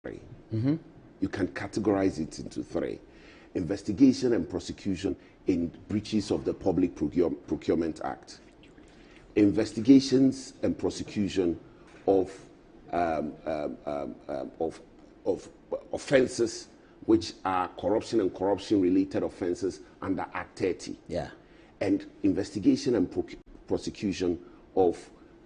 three. You can categorize it into three: investigation and prosecution in breaches of the Public Procurement Act, investigations and prosecution of offences which are corruption and corruption-related offences under Act 30. Yeah. And investigation and prosecution of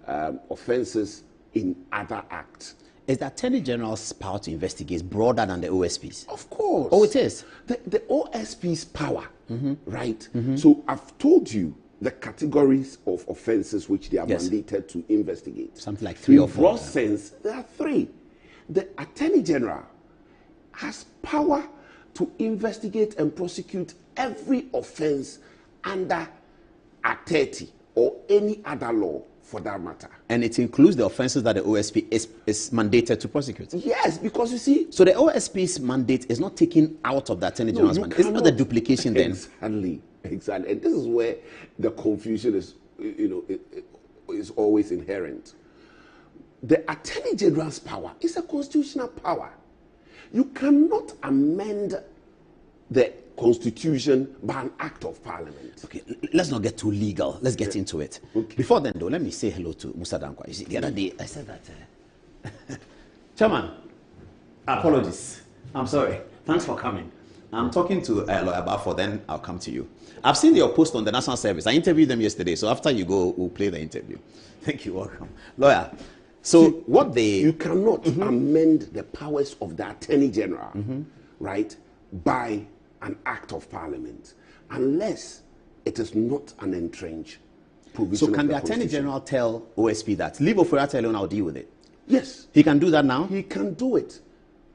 offences in other acts. Is the Attorney General's power to investigate broader than the OSP's? Of course. Oh, it is? The OSP's power, right? So I've told you the categories of offences which they are mandated to investigate. Something like 3 or 4. In broad sense, there are 3. The Attorney General has power to investigate and prosecute every offence under Act 30 or any other law for that matter. And it includes the offences that the OSP is mandated to prosecute? Yes, because you see... So the OSP's mandate is not taken out of the Attorney General's mandate. It's not a duplication then. Exactly. And this is where the confusion is, is always inherent. The Attorney General's power is a constitutional power. You cannot amend the Constitution by an act of Parliament. Okay, let's not get too legal. Let's get into it. Okay. Before then, though, let me say hello to Musa Dankwa. You see, the other day, I said that... Chairman, apologies. I'm sorry. Thanks for coming. I'm talking to Lawyer Bafo, then I'll come to you. I've seen your post on the National Service. I interviewed them yesterday, so after you go, we'll play the interview. Thank you, welcome. Lawyer, so what they... You cannot amend the powers of the Attorney General, right, by an act of Parliament, unless it is not an entrenched provision. So can the Attorney General tell OSP that, leave Oforiatta alone, I'll deal with it? Yes. He can do that now? He can do it.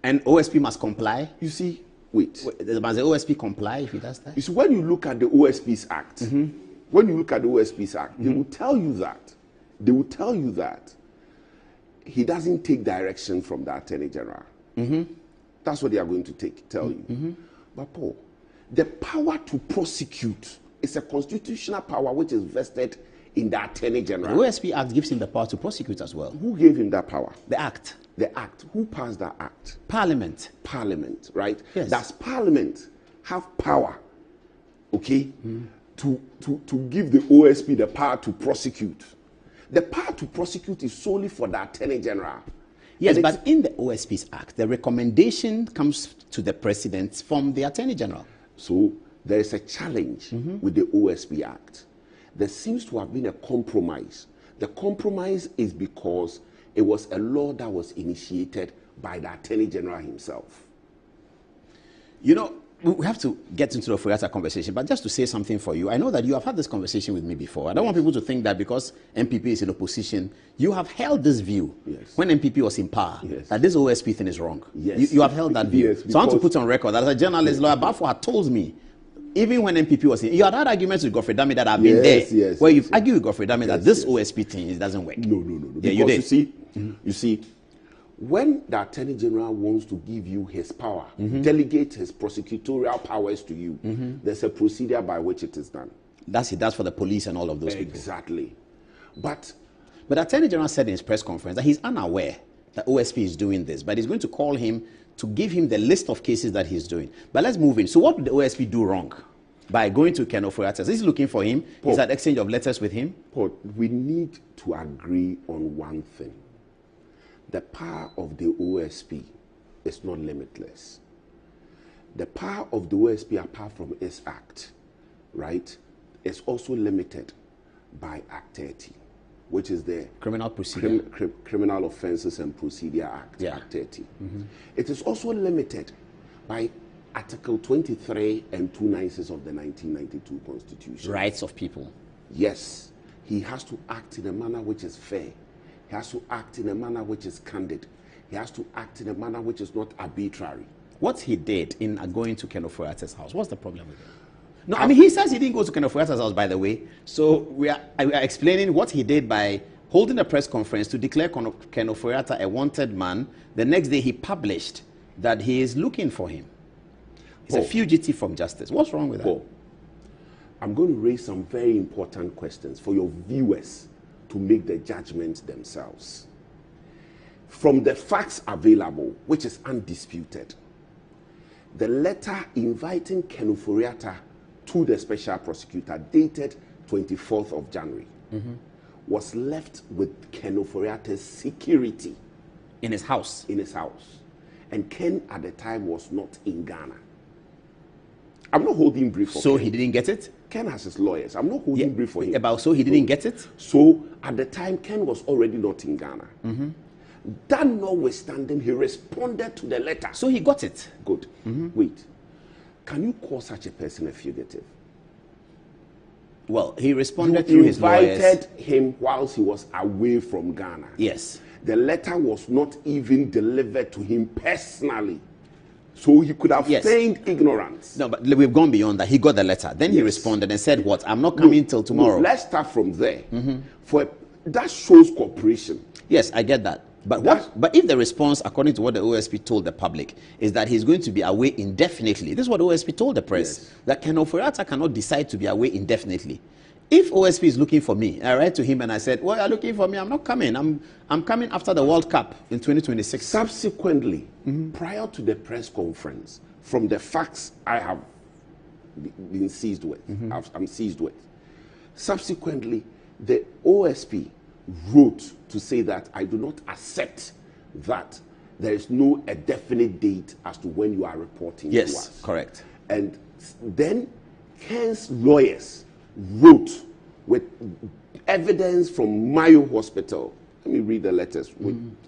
And OSP must comply? You see, wait. Must the OSP comply if he does that? You see, when you look at the OSP's Act, they will tell you that. They will tell you that he doesn't take direction from the Attorney General. That's what they are going to tell you. But Paul, the power to prosecute is a constitutional power which is vested in the Attorney General. The OSP Act gives him the power to prosecute as well. Who gave him that power? The Act. The Act. Who passed that Act? Parliament. Parliament, right? Yes. Does Parliament have power, okay, to give the OSP the power to prosecute? The power to prosecute is solely for the Attorney General. Yes, but in the OSP's Act, the recommendation comes to the President from the Attorney General. So there is a challenge with the OSP Act. There seems to have been a compromise. The compromise is because it was a law that was initiated by the Attorney General himself. You know, we have to get into the Oforiatta conversation, but just to say something for you, I know that you have had this conversation with me before. I don't want people to think that because MPP is in opposition, you have held this view when MPP was in power, that this OSP thing is wrong. You have held that view. So I want to put on record that as a journalist, Lawyer Bafo had told me, even when MPP was in, you had arguments with Godfrey Dami that have been there, where you've argued with Godfrey Dami that this OSP thing doesn't work. No. Yeah, you did. You see, when the Attorney General wants to give you his power, delegate his prosecutorial powers to you, there's a procedure by which it is done. That's for the police and all of those people. Exactly. But the Attorney General said in his press conference that he's unaware that OSP is doing this, but he's going to call him to give him the list of cases that he's doing. But let's move in. So what did the OSP do wrong by going to Ken Oforiatta? He's looking for him. He's had exchange of letters with him. Paul, we need to agree on one thing. The power of the OSP is not limitless. The power of the OSP, apart from its act, right, is also limited by Act 30, which is the Criminal Procedure. Criminal Offences and Procedure Act, Act 30. It is also limited by Article 23 and 2/9 of the 1992 Constitution. Rights of people. Yes. He has to act in a manner which is fair. He has to act in a manner which is candid. He has to act in a manner which is not arbitrary. What he did in going to Ken Oforiatta's house, what's the problem with it? No, I mean, he says he didn't go to Ken Oforiatta's house, by the way. So we are explaining what he did by holding a press conference to declare Ken Oforiatta a wanted man. The next day he published that he is looking for him. He's a fugitive from justice. What's wrong with that? I'm going to raise some very important questions for your viewers to make the judgment themselves. From the facts available, which is undisputed, the letter inviting Ken Ofori-Atta to the special prosecutor, dated 24th of January, was left with Ken Ofori-Atta's security. In his house? In his house. And Ken at the time was not in Ghana. I'm not holding brief for So Ken. he didn't get it? Ken has his lawyers. I'm not holding brief for him. About so he didn't get it? So at the time, Ken was already not in Ghana. That notwithstanding, he responded to the letter. So he got it? Good. Wait. Can you call such a person a fugitive? Well, he responded You through his lawyers. invited him whilst he was away from Ghana. Yes. The letter was not even delivered to him personally. So he could have feigned ignorance. No, but we've gone beyond that. He got the letter. Then he responded and said, what? I'm not coming till tomorrow. No, let's start from there. That shows cooperation. Yes, I get that. But if the response, according to what the OSP told the public, is that he's going to be away indefinitely, this is what OSP told the press, that Ken Ofori-Atta cannot decide to be away indefinitely. If OSP is looking for me, I write to him and I said, well, you're looking for me, I'm not coming. I'm coming after the World Cup in 2026. Subsequently, prior to the press conference, from the facts I have been seized with, I'm seized with, subsequently, the OSP wrote to say that I do not accept that there is no a definite date as to when you are reporting to us. Yes, correct. And then Ken's lawyers wrote with evidence from Mayo Hospital. Let me read the letters.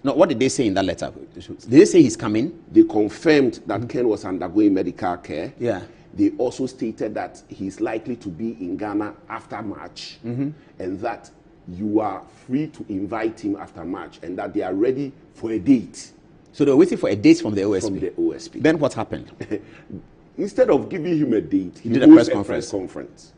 No, what did they say in that letter? Did they say he's coming? They confirmed that Ken was undergoing medical care. Yeah. They also stated that he's likely to be in Ghana after March, and that you are free to invite him after March, and that they are ready for a date. So they were waiting for a date from the OSP? From the OSP. Then what happened? Instead of giving him a date, he did a holds press conference. conference.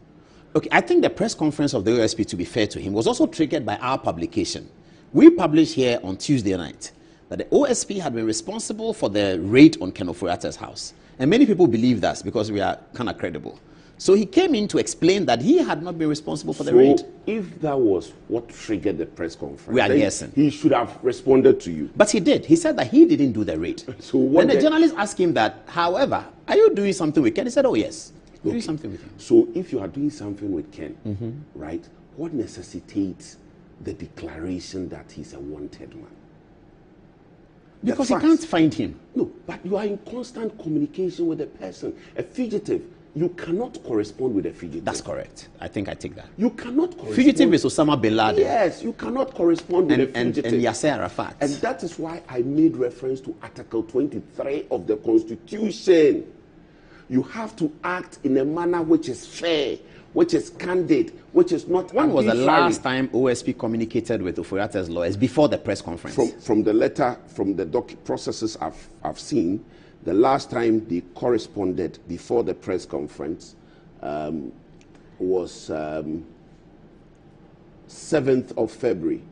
Okay, I think the press conference of the OSP, to be fair to him, was also triggered by our publication. We published here on Tuesday night that the OSP had been responsible for the raid on Ken Ofori-Atta's house. And many people believe us because we are kind of credible. So he came in to explain that he had not been responsible for the raid. If that was what triggered the press conference, we are guessing. He should have responded to you. But he did. He said that he didn't do the raid. So what then the journalist asked him that, however, are you doing something with Ken? He said, oh, yes. Doing something with him. So if you are doing something with Ken, right, what necessitates the declaration that he's a wanted man? Because he can't find him. No, but you are in constant communication with a person. A fugitive, you cannot correspond with a fugitive. That's correct. I think I take that. You cannot correspond. Fugitive is Osama bin Laden. Yes, you cannot correspond with a fugitive. And Yasser Arafat. And that is why I made reference to Article 23 of the Constitution. You have to act in a manner which is fair, which is candid, which is not. When was the last time OSP communicated with Ofori-Atta's lawyers before the press conference? From the letter, from the processes I've seen, the last time they corresponded before the press conference was 7th of February,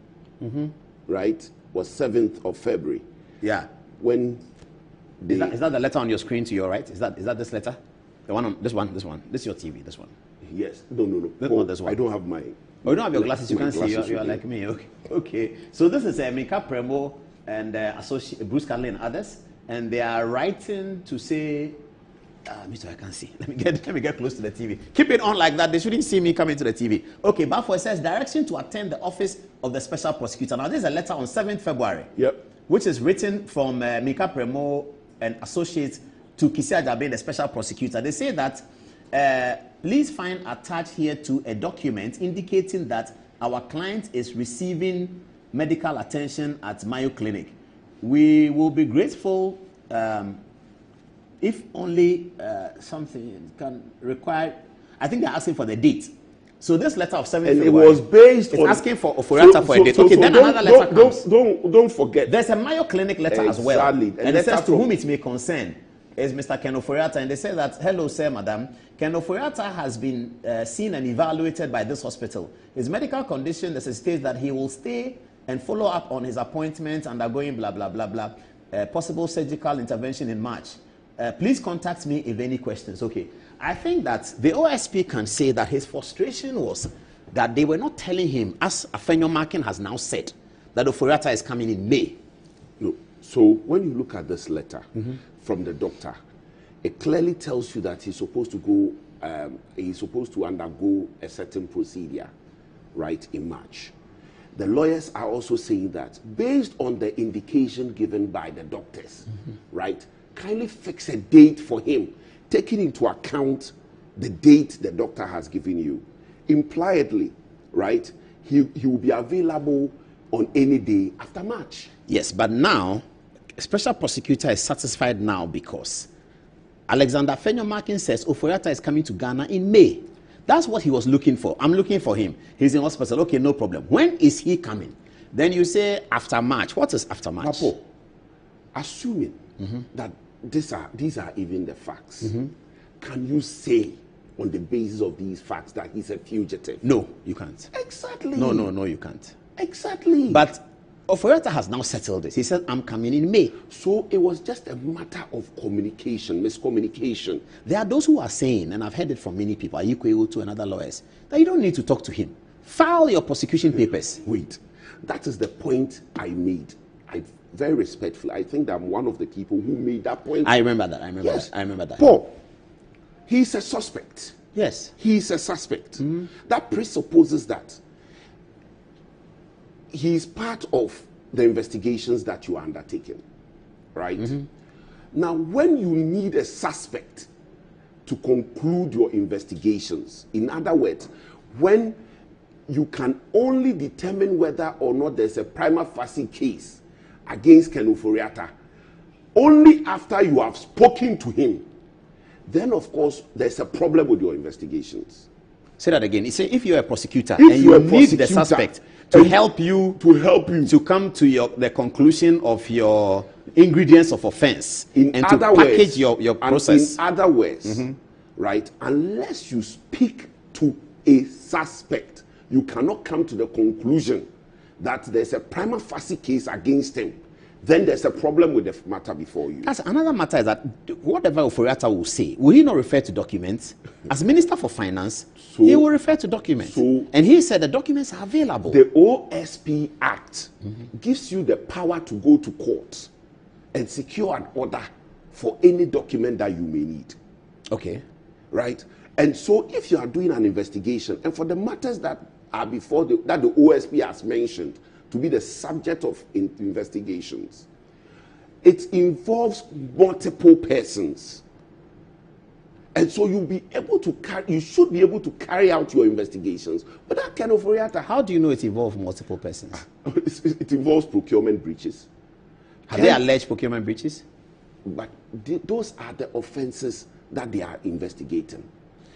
right? Was 7th of February. Yeah. When is that the letter on your screen to your right? Is that this letter? The one on this one. This is your TV. This one. Yes. No. Not this one. I don't have my. Oh, you don't have your glasses. You can't see. You are like me. Okay. So this is Mika Premo and associate Bruce Carlin and others, and they are writing to say. Mr. I can't see. Let me get close to the TV. Keep it on like that. They shouldn't see me coming to the TV. Okay, Balfour says direction to attend the office of the special prosecutor. Now, this is a letter on 7th February. Yep. Which is written from Mika Premo and associates to Kisia Jabe, the special prosecutor. They say that please find attached here to a document indicating that our client is receiving medical attention at Mayo Clinic. We will be grateful if only something can require. I think they're asking for the date. So this letter of 7th February. And it was based on asking for Ofori-Atta for a date. Okay, then another letter comes. Don't forget. There's a Mayo Clinic letter as well. Exactly. And it says to whom it may concern is Mr. Ken Ofori-Atta. And they say that, hello, sir, madam. Ken Ofori-Atta has been seen and evaluated by this hospital. His medical condition necessitates that he will stay and follow up on his appointment undergoing blah, blah, blah, blah. Possible surgical intervention in March. Please contact me if any questions. Okay. I think that the OSP can say that his frustration was that they were not telling him, as Afenyo Markin has now said, that Ofori-Atta is coming in May. So when you look at this letter from the doctor, it clearly tells you that he's supposed to go, he's supposed to undergo a certain procedure, right, in March. The lawyers are also saying that based on the indication given by the doctors, right, kindly fix a date for him, taking into account the date the doctor has given you. Impliedly, right, he will be available on any day after March. Yes, but now, special prosecutor is satisfied now because Alexander Fenyo-Markin says Oforiatta is coming to Ghana in May. That's what he was looking for. I'm looking for him. He's in hospital. Okay, no problem. When is he coming? Then you say after March. What is after March? Papo, assuming that these are even the facts, can you say on the basis of these facts that he's a fugitive? No, you can't. Exactly. No, you can't. Exactly. But Oforiatta has now settled this. He said, I'm coming in May. So it was just a matter of communication, miscommunication. There are those who are saying, and I've heard it from many people, Ayikwewu to another lawyers, that you don't need to talk to him. File your prosecution papers. Wait, that is the point I made. Very respectfully, I think that I'm one of the people who made that point. I remember that. I remember that. Paul, he's a suspect. Yes. He's a suspect. That presupposes that he's part of the investigations that you are undertaking, right? Now, when you need a suspect to conclude your investigations, in other words, when you can only determine whether or not there's a prima facie case against Ken Oforiatta, only after you have spoken to him, then of course there's a problem with your investigations. Say that again. Say if you're a prosecutor and you need the suspect to help you to come to the conclusion of your ingredients of offense and to package your process. In other words, right, unless you speak to a suspect, you cannot come to the conclusion that there's a prima facie case against him. Then there's a problem with the matter before you. That's another matter is that whatever Oforiatta will say, will he not refer to documents? As Minister for Finance, he will refer to documents. And he said the documents are available. The OSP Act gives you the power to go to court and secure an order for any document that you may need. Okay. Right? And so if you are doing an investigation, and for the matters that are before that the OSP has mentioned to be the subject of investigations, it involves multiple persons. And so you should be able to carry out your investigations. But that kind of Oforiatta, how do you know it involves multiple persons? It involves procurement breaches. Have they alleged procurement breaches? But those are the offenses that they are investigating.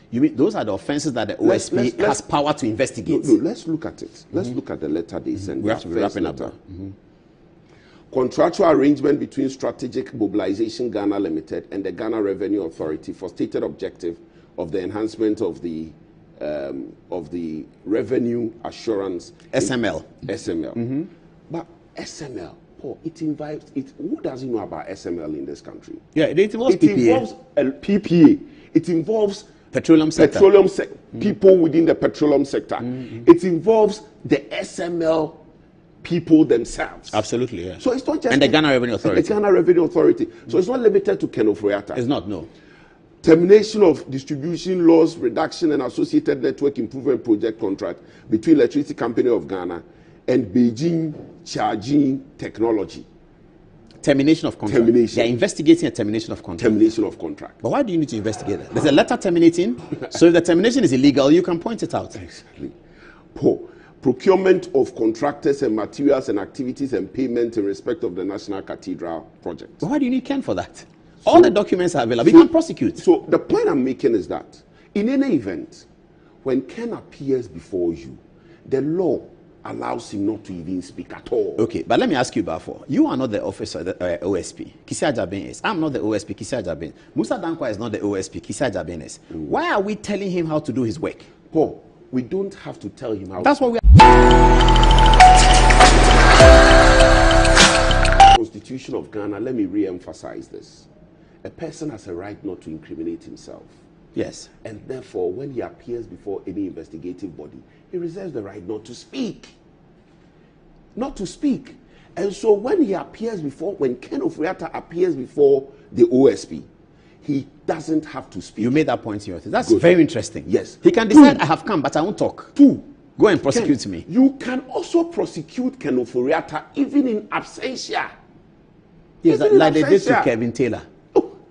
You mean those are the offenses that the OSP has power to investigate? No, let's look at it. Let's look at the letter they sent. We have to be wrapping up. Contractual arrangement between Strategic Mobilization Ghana Limited and the Ghana Revenue Authority for stated objective of the enhancement of the revenue assurance. SML. SML. But SML, Paul, it involves it. Who doesn't know about SML in this country? Yeah, it involves PPA. It involves PPA. It involves petroleum sector. People within the petroleum sector. It involves the SML people themselves. Absolutely, yeah. So it's not just and the Ghana Revenue Authority. The Ghana Revenue Authority. So it's not limited to Ken Oforiatta. It's not, no. Termination of distribution loss reduction and associated network improvement project contract between Electricity Company of Ghana and Beijing Charging Technology. Termination of contract. Termination. They're investigating a termination of contract. Termination of contract. But why do you need to investigate that? There's a letter terminating. So if the termination is illegal, you can point it out. Exactly. Procurement of contractors and materials and activities and payment in respect of the National Cathedral project. But why do you need Ken for that? All the documents are available. You can prosecute. So the point I'm making is that in any event, when Ken appears before you, the law allows him not to even speak at all. Okay, but let me ask you, Bafo. You are not the officer of the OSP. Kisi Ajabin is. I'm not the OSP. Kisi Ajabin. Musa Dankwa is not the OSP. Kisi Ajabin is. Why are we telling him how to do his work? Paul, we don't have to tell him how. That's what we are. Constitution of Ghana, let me re-emphasize this. A person has a right not to incriminate himself. Yes. And therefore, when he appears before any investigative body, he reserves the right not to speak. Not to speak. And so when Ken Ofori-Atta appears before the OSP, he doesn't have to speak. You made that point in your thing. That's Good. very interesting. Yes. He can decide, I have come, but I won't talk. Two. Go and prosecute me. You can also prosecute Ken Ofori-Atta even in absentia. Yes, Even like in they did to absentia. Kevin Taylor.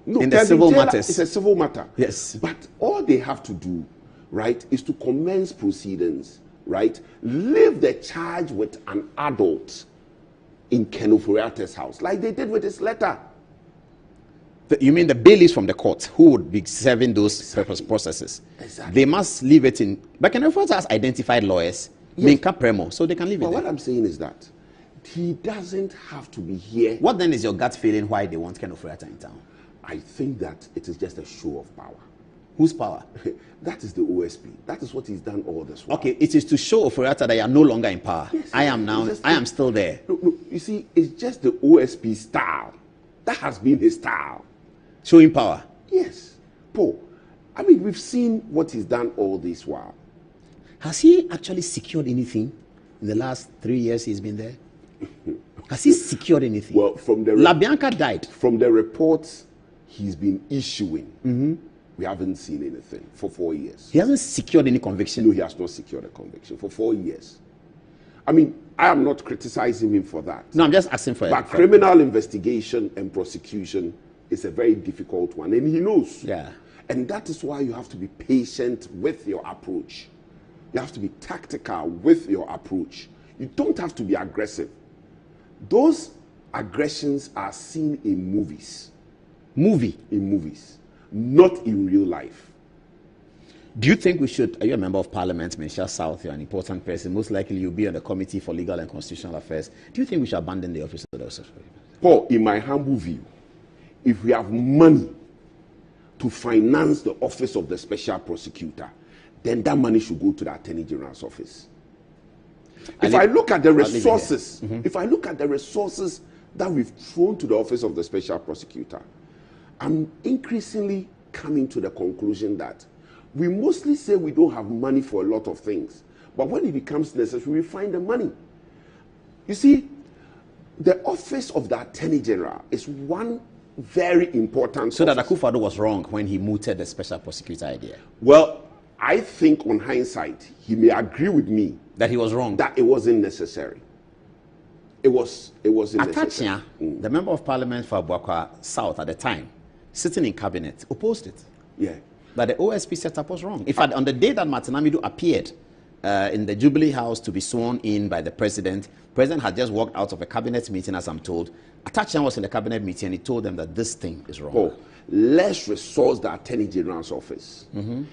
No, in the Kevin civil Taylor matters. It's a civil matter. Yes. But all they have to do, right, is to commence proceedings, right? Leave the charge with an adult in Ken Ofori-Atta's house, like they did with his letter. You mean the baileys from the court who would be serving those processes? Exactly. They must leave it in. But Ken Ofori-Atta has identified lawyers, Minka Premo, so they can leave it But there. what I'm saying is that he doesn't have to be here. What then is your gut feeling why they want Ken Ofori-Atta in town? I think that it is just a show of power. Whose power? That is the OSP. That is what he's done all this while. Okay, it is to show Ofori-Atta that you are no longer in power. Yes, I am still there. No, you see, it's just the OSP style. That has been his style. Showing power. Yes. Paul, I mean, we've seen what he's done all this while. Has he actually secured anything in the last 3 years he's been there? Has he secured anything? Well, from the LaBianca died. From the reports he's been issuing, we haven't seen anything for 4 years. He hasn't secured any conviction. No, he has not secured a conviction for 4 years. I mean, I am not criticizing him for that. No, I'm just asking for But criminal investigation and prosecution is a very difficult one, and he knows. Yeah. And that is why you have to be patient with your approach. You have to be tactical with your approach. You don't have to be aggressive. Those aggressions are seen in movies. In movies, not in real life. Do you think we should, are you a member of Parliament, Michelle South, you're an important person, most likely you'll be on the Committee for Legal and Constitutional Affairs. Do you think we should abandon the office of the Office? Paul, in my humble view, if we have money to finance the office of the special prosecutor, then that money should go to the Attorney General's office. If I look at the resources, if I look at the resources that we've thrown to the office of the special prosecutor, I'm increasingly coming to the conclusion that we mostly say we don't have money for a lot of things, but when it becomes necessary, we find the money. You see, the office of the Attorney General is one very important So office. that Akufo-Addo was wrong when he mooted the special prosecutor idea? Well, I think on hindsight, he may agree with me That he was wrong? that it wasn't necessary. It wasn't necessary. Atachia, the member of Parliament for Abuakwa South at the time, sitting in cabinet, opposed it. Yeah. That the OSP setup was wrong. In fact, on the day that Martin Amidu appeared in the Jubilee House to be sworn in by the president had just walked out of a cabinet meeting, as I'm told. Atachia was in the cabinet meeting and he told them that this thing is wrong. Oh, let's resource the Attorney General's office.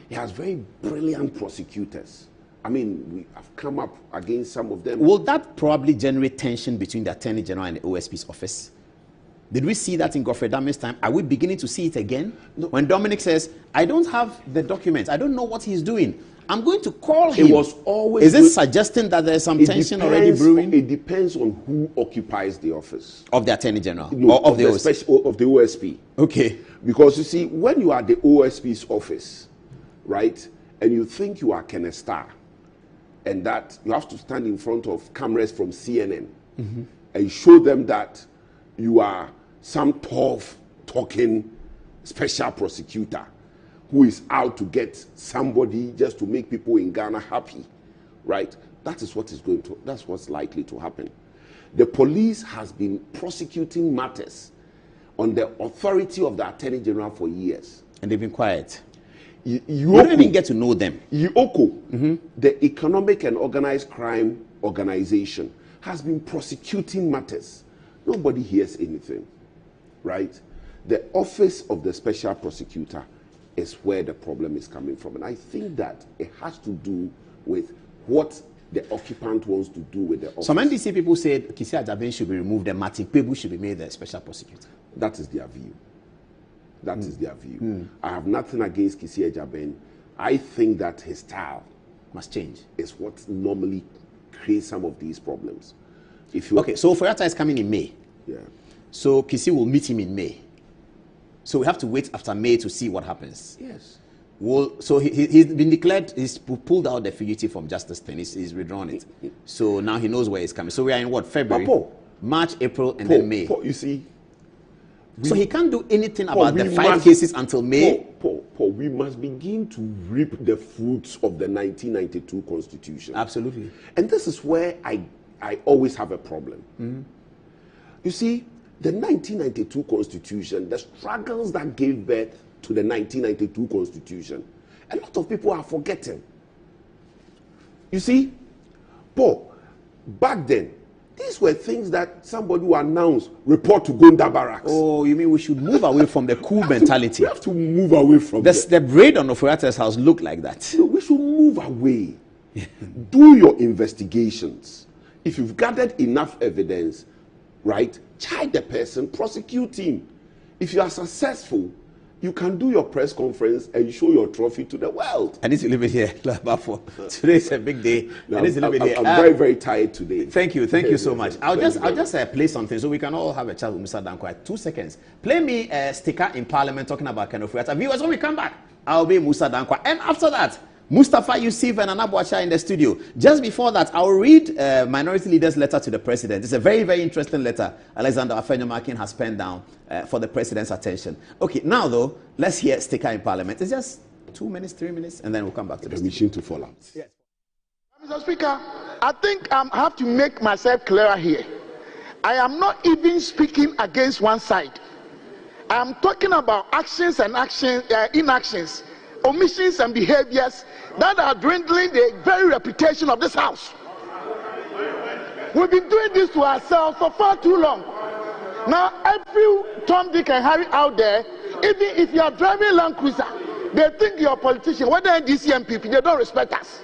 He has very brilliant prosecutors. I mean, we have come up against some of them. Will that probably generate tension between the Attorney General and the OSP's office? Did we see that in Godfrey Dame's time? Are we beginning to see it again? No. When Dominic says, I don't have the documents, I don't know what he's doing, I'm going to call him. It was always. Is it suggesting that there's some tension already brewing? It depends on who occupies the office. Of the Attorney General? No, or of the OSP? Of the OSP. Okay. Because you see, when you are at the OSP's office, right, and you think you are Kenneth Starr, and that you have to stand in front of cameras from CNN and show them that you are some tough talking special prosecutor who is out to get somebody just to make people in Ghana happy, right? That's what's likely to happen. The police has been prosecuting matters on the authority of the Attorney General for years. And they've been quiet. We don't even get to know them. IOCO, the Economic and Organized Crime Organization, has been prosecuting matters. Nobody hears anything, right? The office of the special prosecutor is where the problem is coming from. And I think that it has to do with what the occupant wants to do with the office. Some NDC people said Kisi Ajaben should be removed and Martin Pebu should be made the special prosecutor. That is their view. That is their view. I have nothing against Kisi Ajaben. I think that his style must change. Is what normally creates some of these problems. Okay, so Ofori-Atta is coming in May. Yeah. So Kisi will meet him in May. So we have to wait after May to see what happens. Yes. Well, so he's been declared, he's pulled out the fugitive from justice thing. He's withdrawn it. So now he knows where he's coming. So we are in what, February? Papo, March, April, and then May. You see, so he can't do anything about the 5 cases until May. Paul, we must begin to reap the fruits of the 1992 Constitution. Absolutely. And this is where I always have a problem. You see, the 1992 Constitution, the struggles that gave birth to the 1992 Constitution, a lot of people are forgetting. You see, Paul, back then, these were things that somebody would announce, report to Gonda Barracks. Oh, you mean we should move away from the coup mentality? We have to move away from that. The raid on Oforiatta's house looked like that. We should move away. Do your investigations. If you've gathered enough evidence, right, charge the person, prosecute him. If you are successful, you can do your press conference and show your trophy to the world. I need to leave it here. Today is a big day. I need to leave it here. I'm very, very tired today. Thank you so much. I'll just play something so we can all have a chat with Mr. Dankwa. 2 seconds. Play me a sticker in Parliament talking about Ken Oforiatta. Viewers, when we come back, I'll be Musa Dankwa. And after that, Mustafa Yusuf and Anna Boacha in the studio. Just before that, I'll read Minority Leader's letter to the President. It's a very, very interesting letter Alexander Afenyo-Markin has penned down for the President's attention. Okay, now though, let's hear Sticker in Parliament. It's just 2 minutes, 3 minutes, and then we'll come back to the permission to follow. Yes. Mr. Speaker, I think I have to make myself clearer here. I am not even speaking against one side. I am talking about actions and inactions, omissions and behaviors that are dwindling the very reputation of this house. We've been doing this to ourselves for far too long. Now, every Tom, Dick, and Harry out there, even if you are driving a Land Cruiser, they think you're a politician. Whether NDC MPP, they don't respect us.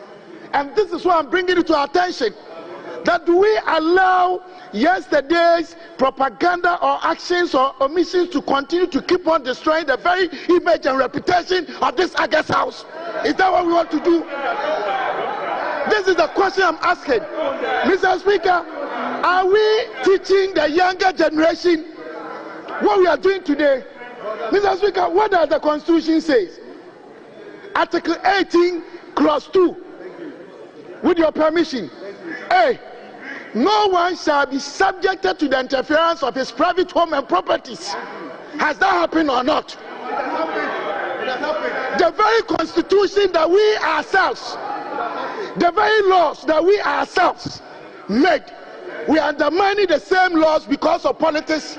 And this is why I'm bringing it to our attention. That do we allow yesterday's propaganda or actions or omissions to continue to keep on destroying the very image and reputation of this August house? Is that what we want to do? This is the question I'm asking. Mr. Speaker, are we teaching the younger generation what we are doing today? Mr. Speaker, what does the Constitution say? Article 18, Clause 2. With your permission. A. No one shall be subjected to the interference of his private home and properties. Has that happened or not? The very constitution that we ourselves, the very laws that we ourselves made, we are undermining the same laws because of politics.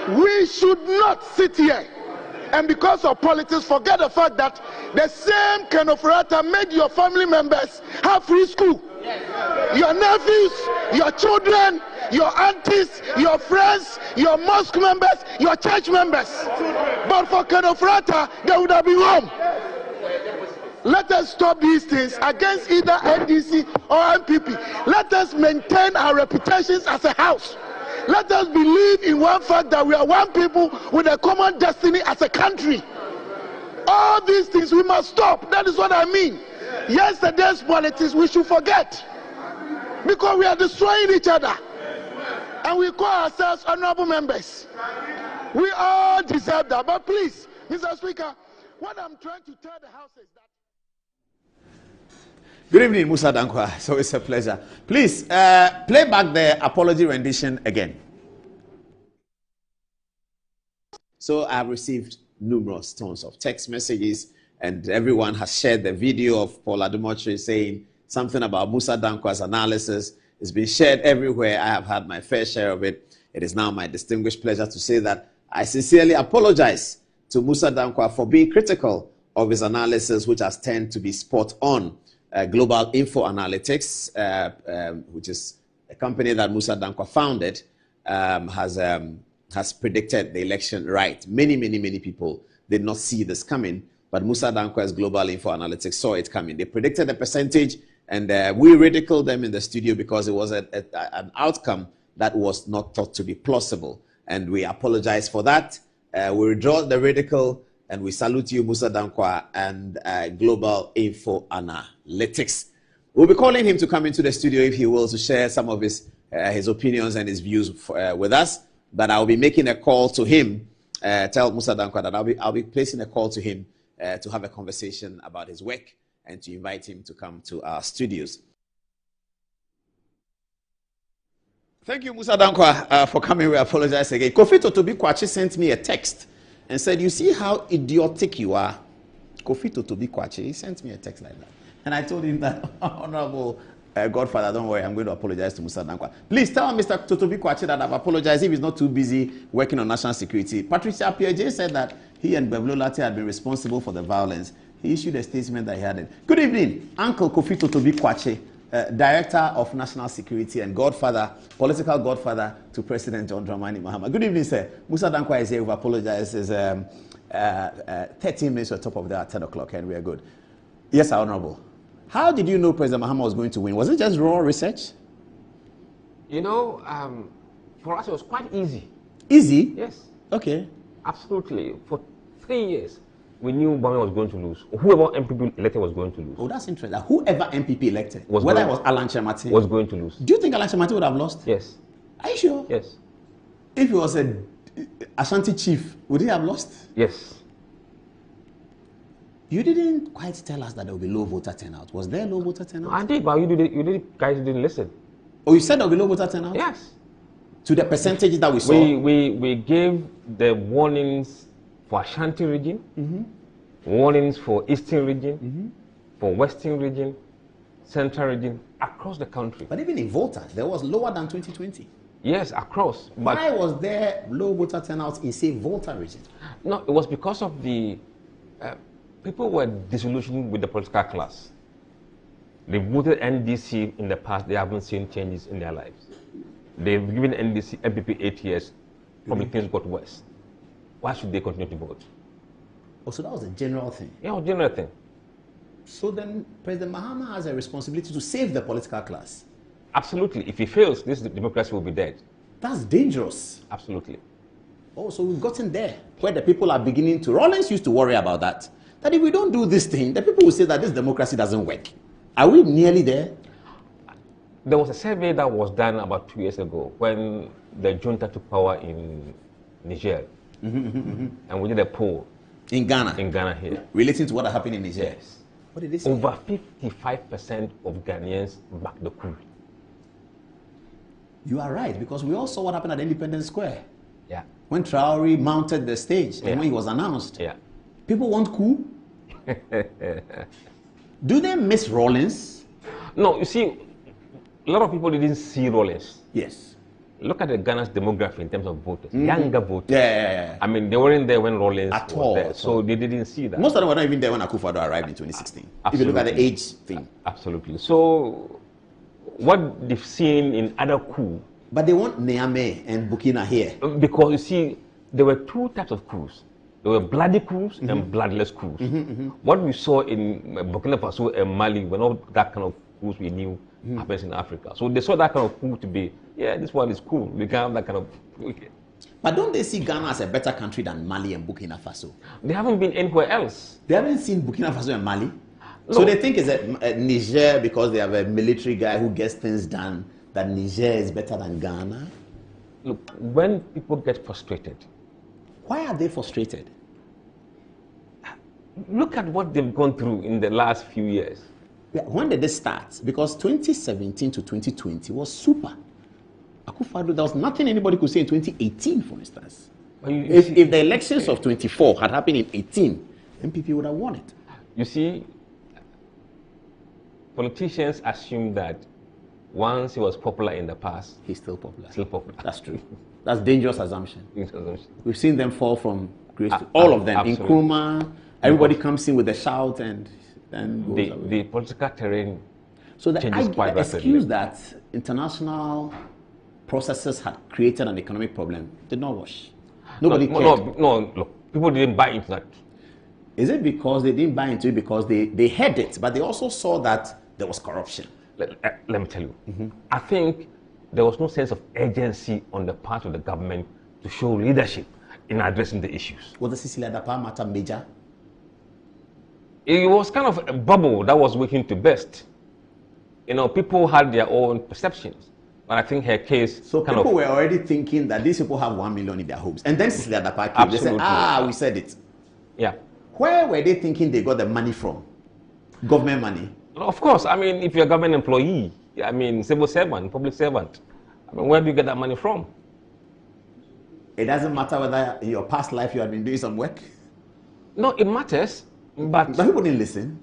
We should not sit here and because of politics forget the fact that the same Ken Oforiatta made your family members have free school. Your nephews, your children, your aunties, your friends, your mosque members, your church members. But for Ken Oforiatta, they would have been home. Let us stop these things against either NDC or MPP. Let us maintain our reputations as a house. Let us believe in one fact that we are one people with a common destiny as a country. All these things we must stop. That is what I mean. Yesterday's politics we should forget, because we are destroying each other and we call ourselves honorable members. We all deserve that. But please, Mr. Speaker, what I'm trying to tell the House is that. Good evening, Musa Dankwa. So it's a pleasure. Please play back the apology rendition again. So I have received numerous tons of text messages, and everyone has shared the video of Paul Ademotre saying something about Musa Dankwa's analysis. It's been shared everywhere. I have had my fair share of it. It is now my distinguished pleasure to say that I sincerely apologize to Musa Dankwa for being critical of his analysis, which has tended to be spot on. Global Info Analytics, which is a company that Musa Dankwa founded, has predicted the election right. Many people did not see this coming, but Musa Dankwa's Global Info Analytics saw it coming. They predicted the percentage, and we ridiculed them in the studio because it was an outcome that was not thought to be plausible. And we apologize for that. We withdraw the ridicule, and we salute you, Musa Dankwa, and Global Info Analytics. We'll be calling him to come into the studio, if he will, to share some of his opinions and his views with us. But I'll be making a call to him. Tell Musa Dankwa that I'll be placing a call to him to have a conversation about his work and to invite him to come to our studios. Thank you, Musa Dankwa, for coming. We apologize again. Kofi Totobi Kwachi sent me a text and said, you see how idiotic you are? Kofi Totobi Kwachi, he sent me a text like that. And I told him that, Honorable Godfather, don't worry, I'm going to apologize to Musa Dankwa. Please tell Mr. Totobi Kwachi that I've apologized if he's not too busy working on national security. Patricia Pierre said that he and Bevlo Lati had been responsible for the violence. He issued a statement that he had. Good evening, Uncle Kofi Totobi Kwachi, Director of National Security and Godfather, political godfather to President John Dramani Mahama. Good evening, sir. Musa Dankwa is here. We've apologized. It's 13 minutes to the top of that at 10 o'clock, and we are good. Yes, sir, Honorable. How did you know President Mahama was going to win? Was it just raw research? You know, for us it was quite easy. Easy? Yes. Okay. Absolutely. For 3 years, we knew Mahama was going to lose. Whoever MPP elected was going to lose. Oh, that's interesting. Whoever MPP elected, whether it was Alan Chemati, was going to lose. Do you think Alan Chemati would have lost? Yes. Are you sure? Yes. If he was a Ashanti chief, would he have lost? Yes. You didn't quite tell us that there would be low voter turnout. Was there low voter turnout? I did, but guys didn't listen. Oh, you said there would be low voter turnout? Yes. To the percentages that we saw? We gave the warnings for Ashanti region, warnings for Eastern region, for Western region, Central region, across the country. But even in voters, there was lower than 2020. Yes, across. Why was there low voter turnout in, say, Volta region? No, it was because of the people were disillusioned with the political class. They voted NDC in the past. They haven't seen changes in their lives. They've given NDC MPP 8 years. Probably things got worse. Why should they continue to vote? Oh, so that was a general thing? Yeah, it was a general thing. So then President Mahama has a responsibility to save the political class? Absolutely. If he fails, this democracy will be dead. That's dangerous. Absolutely. Oh, so we've gotten there, where the people are beginning to... Rollins used to worry about that. That if we don't do this thing, the people will say that this democracy doesn't work. Are we nearly there? There was a survey that was done about 2 years ago when the junta took power in Niger. And we did a poll. In Ghana? In Ghana here. Relating to what happened in Niger? Yes. What did they say? Over 55% of Ghanaians backed the coup. You are right, because we all saw what happened at Independence Square. Yeah. When Traore mounted the stage and when he was announced. Yeah. People want coup? Do they miss Rollins? No, you see, a lot of people didn't see Rollins. Yes. Look at the Ghana's demography in terms of voters, younger voters. Yeah. I mean, they weren't there when Rollins was there, At so all. they didn't see that. Most of them were not even there when Akufo-Addo arrived in 2016. Absolutely. If you look at the age thing. Absolutely. So, what they've seen in other coups. But they want Niamey and Burkina here. Because you see, there were two types of coups. There were bloody coups and bloodless coups. What we saw in Burkina Faso and Mali were not that kind of coups we knew happens in Africa. So they saw that kind of coup to be, yeah, this one is cool. We can have that kind of. Okay. But don't they see Ghana as a better country than Mali and Burkina Faso? They haven't been anywhere else. They haven't seen Burkina Faso and Mali? No. So they think it's a Niger, because they have a military guy who gets things done, that Niger is better than Ghana? Look, when people get frustrated. Why are they frustrated? Look at what they've gone through in the last few years. Yeah, when did this start? Because 2017 to 2020 was super. Akufo-Addo, there was nothing anybody could say in 2018, for instance. If the elections of 24 had happened in 18, MPP would have won it. You see, politicians assume that once he was popular in the past, he's still popular. Still popular. That's true. That's a dangerous assumption. We've seen them fall from grace to all of them. Absolutely. In Nkrumah, everybody comes in with a shout and then goes away. The political terrain So the changes quite excuse rapidly. that international processes had created an economic problem did not wash. Nobody cared. No, look, people didn't buy into that. Is it because they didn't buy into it because they heard it, but they also saw that there was corruption? Let me tell you. I think there was no sense of urgency on the part of the government to show leadership in addressing the issues. Was the Cecilia Dapa matter major? It was kind of a bubble that was waiting to burst. You know, people had their own perceptions. But I think her case So people were already thinking that these people have 1 million in their homes. And then Cecilia Dapa came. They said, we said it. Yeah. Where were they thinking they got the money from? Government money? Of course. I mean, if you're a government employee, I mean, civil servant, public servant, I mean, where do you get that money from? It doesn't matter whether in your past life you had been doing some work. No, it matters, but people didn't listen.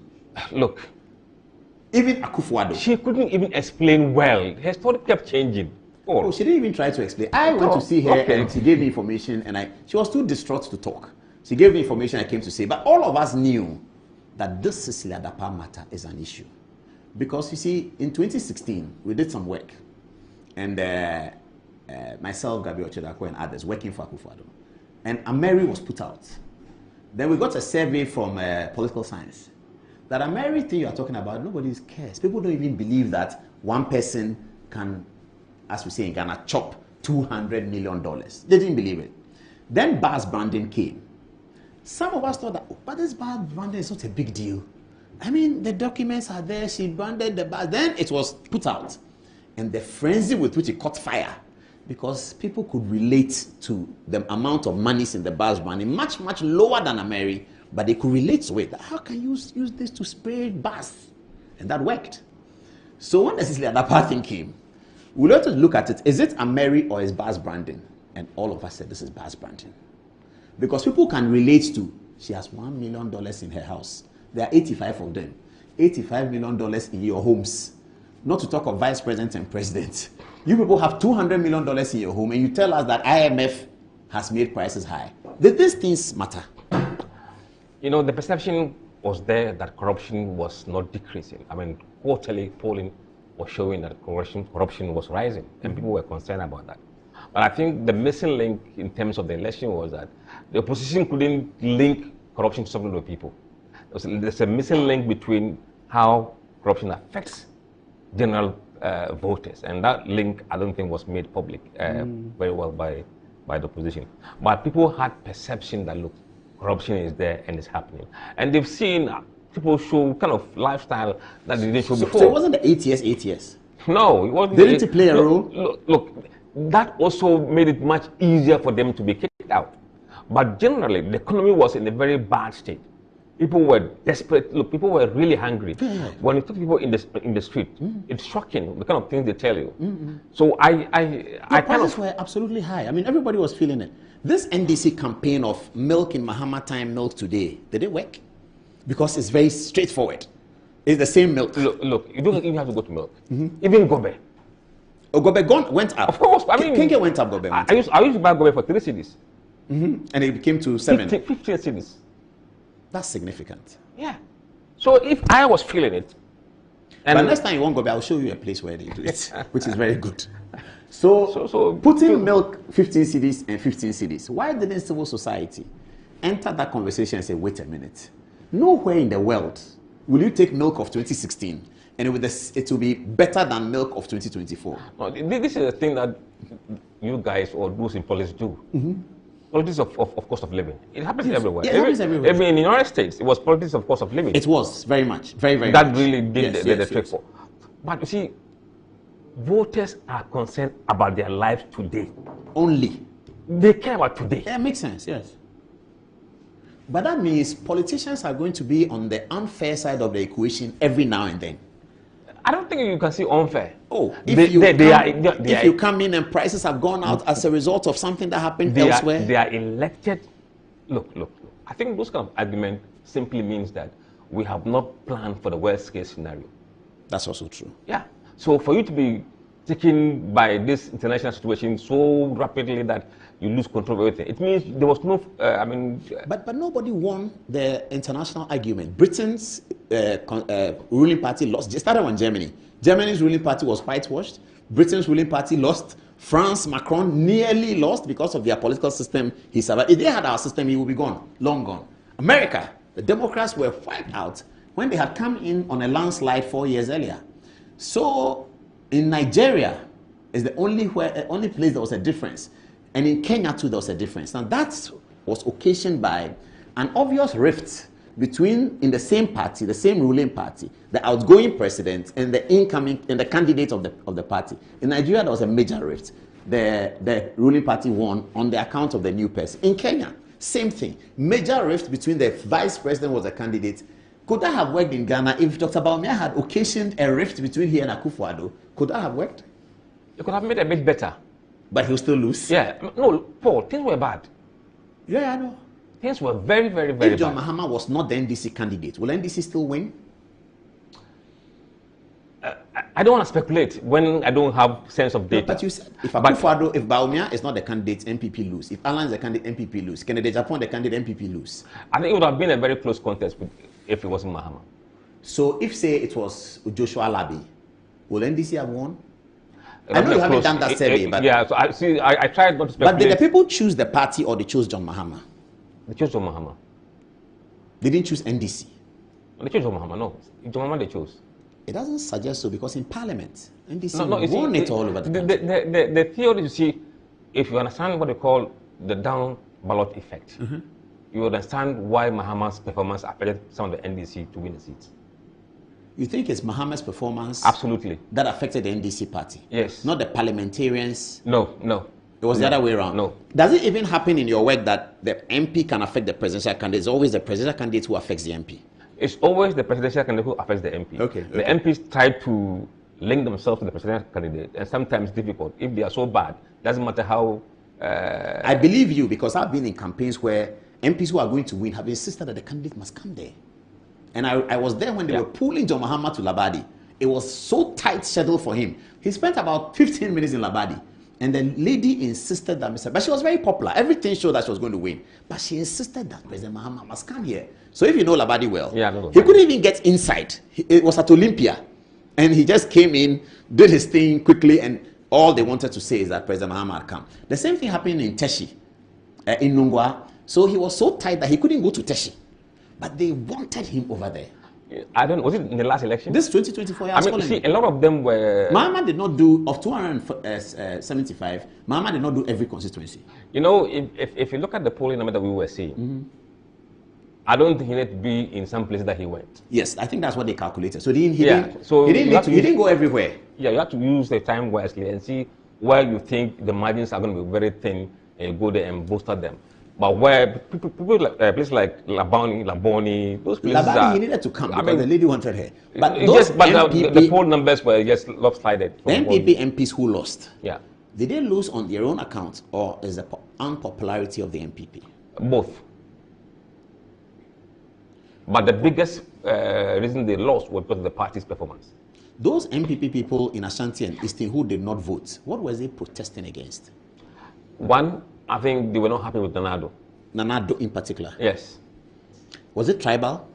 Look, even Akufo-Addo, she couldn't even explain well. Her story kept changing. Oh, she didn't even try to explain. I went to see her and she gave me information, and she was too distraught to talk. She gave me information I came to say, but all of us knew that this Cecilia Dapa matter is an issue. Because you see, in 2016, we did some work, and myself, Gabriel Chedako, and others working for Akufo-Addo, and Ameri was put out. Then we got a survey from political science that Ameri thing you are talking about, nobody cares. People don't even believe that one person can, as we say in Ghana, chop $200 million. They didn't believe it. Then bus branding came. Some of us thought that, oh, but this bus branding is not a big deal. I mean, the documents are there, she branded the bus. Then it was put out. And the frenzy with which it caught fire, because people could relate to the amount of monies in the bus branding, much, much lower than Ameri, but they could relate to it. How can you use this to spray bus? And that worked. So when the Cecilia Dapa thing came, we had to look at it. Is it Ameri or is bus branding? And all of us said this is bus branding. Because people can relate to, she has $1 million in her house. There are 85 of them. $85 million in your homes. Not to talk of vice president and president. You people have $200 million in your home, and you tell us that IMF has made prices high. Did these things matter? You know, the perception was there that corruption was not decreasing. I mean, quarterly polling was showing that corruption was rising, and people were concerned about that. But I think the missing link in terms of the election was that the opposition couldn't link corruption to something with people. There's a missing link between how corruption affects general voters, and that link I don't think was made public very well by the opposition. But people had perception that, look, corruption is there and it's happening, and they've seen people show kind of lifestyle that they didn't show before. So it wasn't the ATS. No, it wasn't. Didn't it play a role? Look, that also made it much easier for them to be kicked out. But generally, the economy was in a very bad state. People were desperate. Look, people were really hungry. Yeah. When you talk to people in the street, it's shocking the kind of things they tell you. So I prices were absolutely high. I mean, everybody was feeling it. This NDC campaign of milk in Mahama time, milk today, did it work? Because it's very straightforward. It's the same milk. Look, you don't even have to go to milk. Even Gobe. Oh, Gobe went up. Of course, I mean, Kenke went up. Gobe. I used to buy Gobe for 3 cedis. And it became to 7. 15 cedis. That's significant. Yeah. So if I was feeling it, and but next time you want Gobe, I'll show you a place where they do it, which is very good. So putting milk 15 cedis and 15 cedis. Why didn't civil society enter that conversation and say, wait a minute? Nowhere in the world will you take milk of 2016 and it will be better than milk of 2024. No, this is the thing that you guys or those in policy do. Politics of cost of living. It happens everywhere. Yeah, it happens everywhere. Even in the United States, it was politics of cost of living. It was very much, very that much. really did the trick for. But you see, voters are concerned about their lives today. Only. They care about today. Yeah, makes sense, yes. But that means politicians are going to be on the unfair side of the equation every now and then. I don't think you can see unfair. Oh, if you come in and prices have gone out as a result of something that happened elsewhere. They are elected. Look. I think those kind of argument simply means that we have not planned for the worst case scenario. That's also true. Yeah. So for you to be taken by this international situation so rapidly that you lose control of everything, it means there was no, But nobody won the international argument. Britain's ruling party lost. It started on Germany. Germany's ruling party was whitewashed. Britain's ruling party lost. France, Macron nearly lost because of their political system. He survived. If they had our system, he would be gone, long gone. America, the Democrats were wiped out when they had come in on a landslide 4 years earlier. So in Nigeria is the only place there was a difference. And in Kenya too, there was a difference. Now that was occasioned by an obvious rift between, in the same party, the same ruling party, the outgoing president and the incoming and the candidate of the party. In Nigeria, there was a major rift. The ruling party won on the account of the new person. In Kenya, same thing. Major rift between the vice president was a candidate. Could that have worked in Ghana if Dr. Bawumia had occasioned a rift between he and Akufo-Addo? Could that have worked? They could have made it a bit better. But he'll still lose? Yeah. No, Paul, things were bad. Yeah, I know. Things were very, very, very If John bad. Mahama was not the NDC candidate, will NDC still win? I don't want to speculate when I don't have sense of data. But you said if Baumia is not the candidate, MPP lose. If Alan is the candidate, MPP lose. Kennedy Japan the candidate, MPP lose. I think it would have been a very close contest if it wasn't Mahama. So if say it was Joshua Labi, will NDC have won? I know you haven't done that survey, but yeah. So I tried not to speculate. But did the people choose the party or they chose John Mahama? They chose John Mahama. They didn't choose NDC. They chose John Mahama. No, John Mahama they chose. It doesn't suggest so because in Parliament, NDC won it all over the country. The theory, you see, if you understand what they call the down ballot effect, you understand why Mahama's performance affected some of the NDC to win the seats. You think it's Mahama's performance Absolutely. that affected the NDC party? Yes. Not the parliamentarians? No. It was the other way around? No. Does it even happen in your work that the MP can affect the presidential candidate? It's always the presidential candidate who affects the MP? It's always the presidential candidate who affects the MP. Okay. The MPs try to link themselves to the presidential candidate, and sometimes it's difficult. If they are so bad, doesn't matter how... I believe you because I've been in campaigns where MPs who are going to win have insisted that the candidate must come there. And I was there when they were pulling John Mahama to Labadi. It was so tight schedule for him. He spent about 15 minutes in Labadi. And the lady insisted that, but she was very popular. Everything showed that she was going to win. But she insisted that President Mahama must come here. So if you know Labadi well, he couldn't even get inside. It was at Olympia. And he just came in, did his thing quickly, and all they wanted to say is that President Mahama had come. The same thing happened in Teshi, in Nungwa. So he was so tight that he couldn't go to Teshi. But they wanted him over there. I don't know, was it in the last election? This 2024, I mean, see, a lot of them were... Mahama did not do, of 275, Mahama did not do every constituency. You know, if you look at the polling number that we were seeing, I don't think he needed to be in some places that he went. Yes, I think that's what they calculated. So he didn't go everywhere. Yeah, you have to use the time wisely and see where you think the margins are going to be very thin, and you go there and bolster them. But where people like places like Laboni, those places Labadi, he needed to come because the lady wanted her. But the poll numbers were just lopsided. The MPP MPs who lost, yeah, did they lose on their own account or is the unpopularity of the MPP? Both. But the biggest reason they lost was because of the party's performance. Those MPP people in Ashanti and Eastern who did not vote, what was they protesting against? One, I think they were not happy with Nanado. Nanado in particular? Yes. Was it tribal?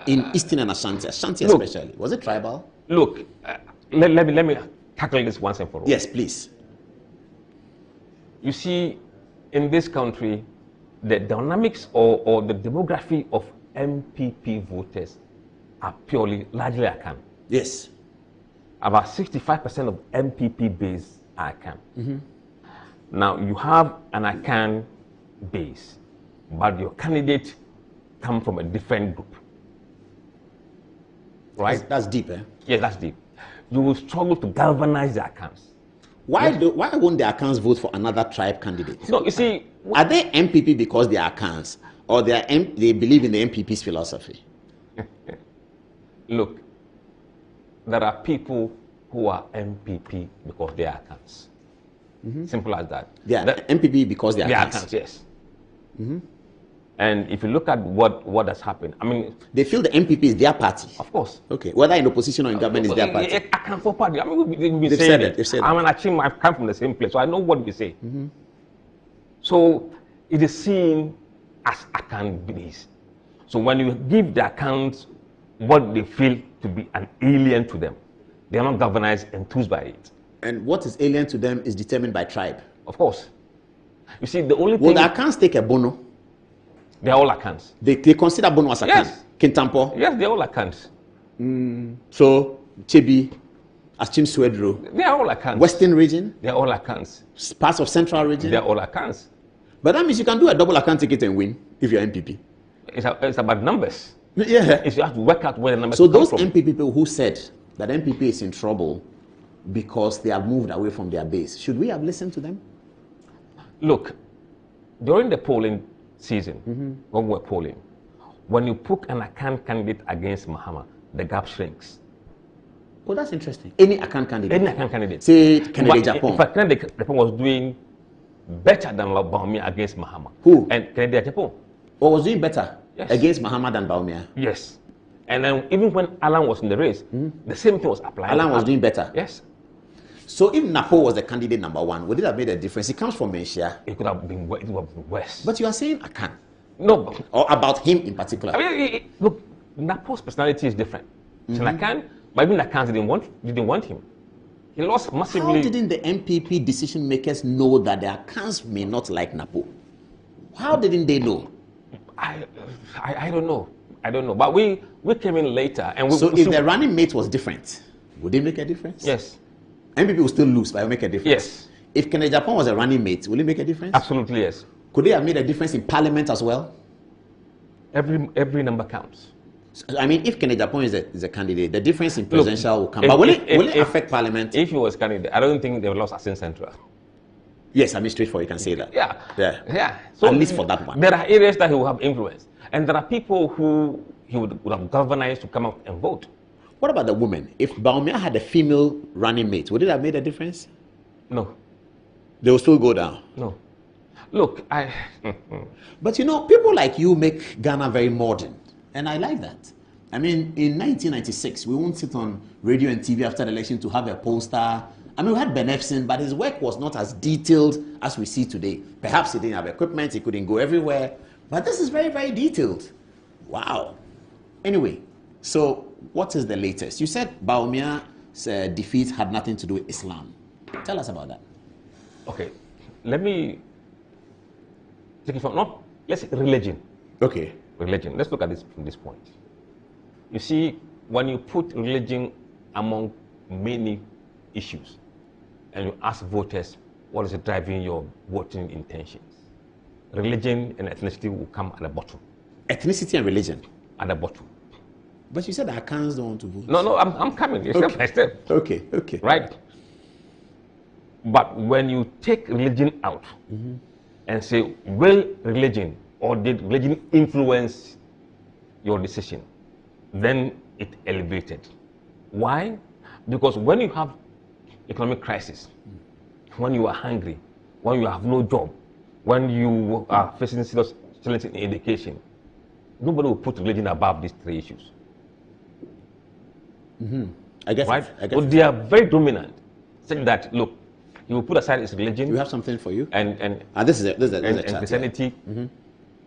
In Eastern and Ashanti especially. Was it tribal? Look, let me tackle this once and for all. Yes, please. You see, in this country, the dynamics or the demography of MPP voters are largely Akan. Yes. About 65% of MPP base are Akan. Now, you have an Akan base, but your candidate comes from a different group. Right? That's deep, eh? Yes, that's deep. You will struggle to galvanize the Akans. Why won't the Akans vote for another tribe candidate? No, you see... Are they MPP because they are Akans, or they believe in the MPP's philosophy? Look, there are people who are MPP because they are Akans. Simple as that. They are MPP because they are Akans, yes. And if you look at what has happened, I mean... They feel the MPP is their party. Of course. Okay. Whether in opposition or in government is their party. Akan for party. I mean, they've said it. I'm an Achim, I've come from the same place, so I know what we say. So it is seen as Akan base. So when you give the Akans what they feel to be an alien to them, they are not galvanized and enthused by it. And what is alien to them is determined by tribe. Of course. You see, the only thing... Will the Akans take a bono? They are all Akans. They consider bono as Akan? Yes. Kintampo? Yes, they are all Akans. So, Chebi, Achim Swedro? They are all Akans. Western region? They are all Akans. Parts of central region? They are all Akans. But that means you can do a double Akan ticket and win if you're MPP. It's about numbers. Yeah. If you have to work out where the numbers So those come from. MPP people who said that MPP is in trouble because they have moved away from their base, should we have listened to them? Look, during the polling season, when we're polling, when you put an Akan candidate against Mahama, the gap shrinks. Oh, that's interesting. Any Akan candidate? Any Akan candidate. Say Kennedy Japan. In fact, Kennedy Japan was doing better than Baumia against Mahama. Who? And Kennedy Japan. Or was doing better Yes. against Mahama than Baumia? Yes. And then even when Alan was in the race, the same thing was applied. Alan was doing better? Yes. So if Napo was the candidate number 1, would it have made a difference? He comes from Menchia. It could have been worse. But you are saying Akan. No. Or about him in particular. I mean, look, Napo's personality is different. Akan, but even Akan didn't want him. He lost massively. How didn't the MPP decision makers know that the Akans may not like Napo? How didn't they know? I don't know. I don't know. But we came in later. And So if the running mate was different, would it make a difference? Yes. MPP will still lose, but it will make a difference. Yes. If Kennedy Japan was a running mate, will it make a difference? Absolutely, yes. Could they have made a difference in Parliament as well? Every number counts. I mean, if Kennedy Japan is a candidate, the difference in presidential will come. But will it affect Parliament? If he was candidate, I don't think they would lost Asin Central. Yes, I mean, straightforward, you can say that. Yeah. So at least for that one. There are areas that he will have influence. And there are people who he would have galvanized to come out and vote. What about the women? If Baumia had a female running mate, would it have made a difference? No. They will still go down. No. Look, But you know, people like you make Ghana very modern. And I like that. I mean, in 1996, we won't sit on radio and TV after the election to have a poster. I mean, we had Ben Epson, but his work was not as detailed as we see today. Perhaps he didn't have equipment, he couldn't go everywhere. But this is very, very detailed. Wow. Anyway, so what is the latest? You said Baumia's defeat had nothing to do with Islam. Tell us about that. Okay, let me take it from, let's say religion. Okay. Religion. Let's look at this from this point. You see, when you put religion among many issues and you ask voters what is driving your voting intentions, religion and ethnicity will come at the bottom. Ethnicity and religion? At the bottom. But you said the Akans don't want to vote. No, I'm coming. Step by step. Okay. Right? But when you take religion out and say, will religion or did religion influence your decision, then it elevated. Why? Because when you have economic crisis, when you are hungry, when you have no job, when you are facing serious challenges in education, nobody will put religion above these three issues. I guess. Right? But they are very dominant, saying that, look, he will put aside his religion. You have something for you? And this is a chart, Christianity,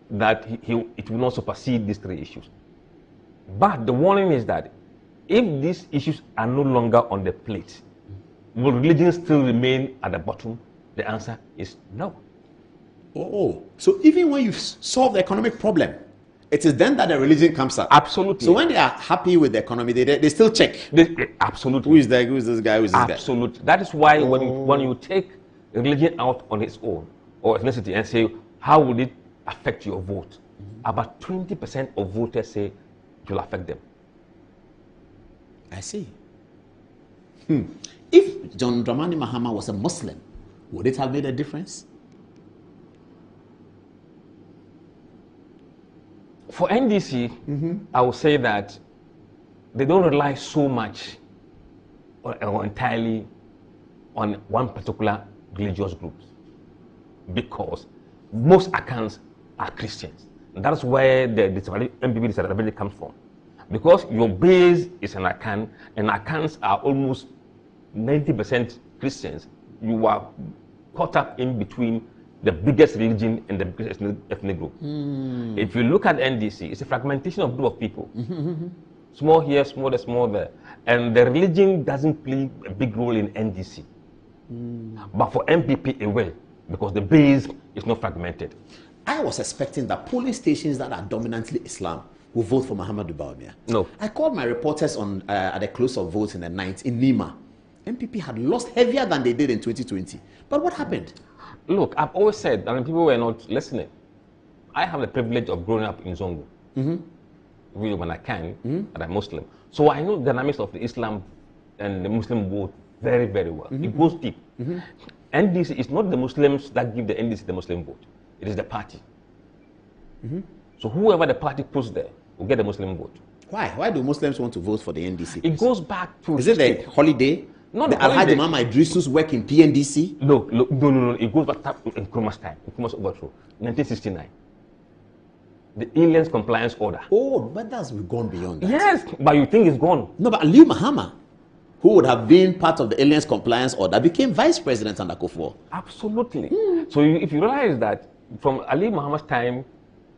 that it will not supersede these three issues. But the warning is that if these issues are no longer on the plate, will religion still remain at the bottom? The answer is no. Oh, so even when you've solved the economic problem, it is then that the religion comes up. Absolutely. So when they are happy with the economy, they still check. Absolutely. Who is that? Who is this guy? Who is this guy? Absolutely. That is why when you take religion out on its own or ethnicity and say, how would it affect your vote? About 20% of voters say it will affect them. I see. If John Dramani Mahama was a Muslim, would it have made a difference? For NDC, I would say that they don't rely so much or entirely on one particular religious group, because most Akans are Christians. And that's where the MPP disadvantage comes from. Because your base is an Akan, and Akans are almost 90% Christians, you are caught up in between the biggest religion and the biggest ethnic group. If you look at NDC, it's a fragmentation of group of people. Small here, small there. And the religion doesn't play a big role in NDC. But for MPP, it will, because the base is not fragmented. I was expecting that polling stations that are dominantly Islam will vote for Muhammadu Bawumia. No. I called my reporters on at the close of votes in the 9th in Nima. MPP had lost heavier than they did in 2020. But what happened? Look, I've always said, and people were not listening. I have the privilege of growing up in Zongo. Really, when I can, and I'm Muslim. So I know the dynamics of the Islam and the Muslim vote very, very well. It goes deep. NDC is not the Muslims that give the NDC the Muslim vote. It is the party. So whoever the party puts there will get the Muslim vote. Why? Why do Muslims want to vote for the NDC? It goes back to... Is it the holiday? Not the the holiday. Alhaji Mama Idrisu's work in PNDC? No. It goes back to Nkrumah's time. Nkrumah's overthrow. 1969. The Aliens Compliance Order. Oh, but that's gone beyond that. Yes, but you think it's gone. No, but Aliyu Mahama, who would have been part of the Aliens Compliance Order, became vice president under Kufuor. Absolutely. So if you realize that from Ali Muhammad's time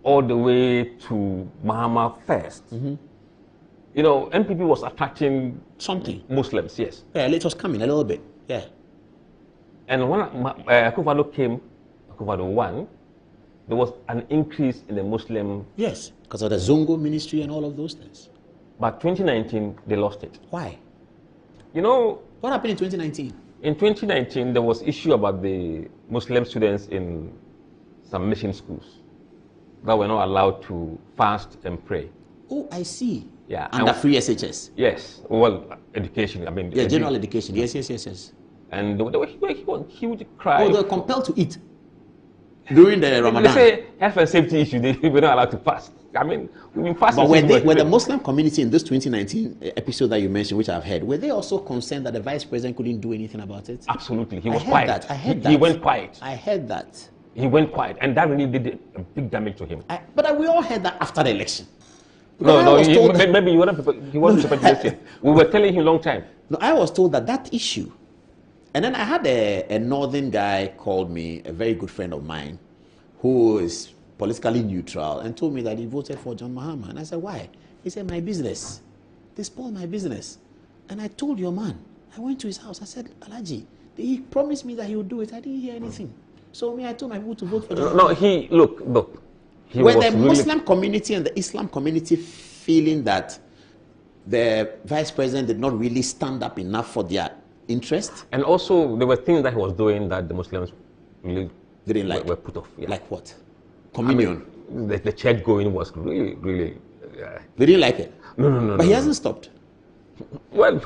all the way to Mahama first, you know, NPP was attracting something. Muslims, yes. Yeah, it was coming a little bit, yeah. And when Akufo-Addo came, Akufo-Addo won, there was an increase in the Muslim... Yes, because of the Zongo ministry and all of those things. But 2019, they lost it. Why? You know... What happened in 2019? In 2019, there was issue about the Muslim students in some mission schools that were not allowed to fast and pray. Oh, I see. Yeah. Under free SHS? Yes. Well, education, I mean... Yeah, general education. Yes. And he would cry. Oh, they were compelled to eat during the Ramadan. They say health and safety issue, they were not allowed to fast. I mean, we've been fasting. But were the Muslim community in this 2019 episode that you mentioned, which I've heard, were they also concerned that the vice president couldn't do anything about it? Absolutely. He was quiet. I heard that. He went quiet. I heard that. He went quiet, and that really did a big damage to him. But we all heard that after the election. Maybe he wasn't prepared to listen. We were telling him a long time. No, I was told that issue. And then I had a northern guy called me, a very good friend of mine, who is politically neutral, and told me that he voted for John Mahama. And I said, why? He said, my business. They spoiled my business. And I told your man, I went to his house. I said, Alhaji, he promised me that he would do it. I didn't hear anything. So I told my people to vote for John Mahama. Look. Were the Muslim community and the Islam community feeling that the vice president did not really stand up enough for their interest? And also, there were things that he was doing that the Muslims really didn't like. Were put off. Yeah. Like what? Communion. I mean, the church going was really. They didn't like it. No. But he hasn't stopped. Well,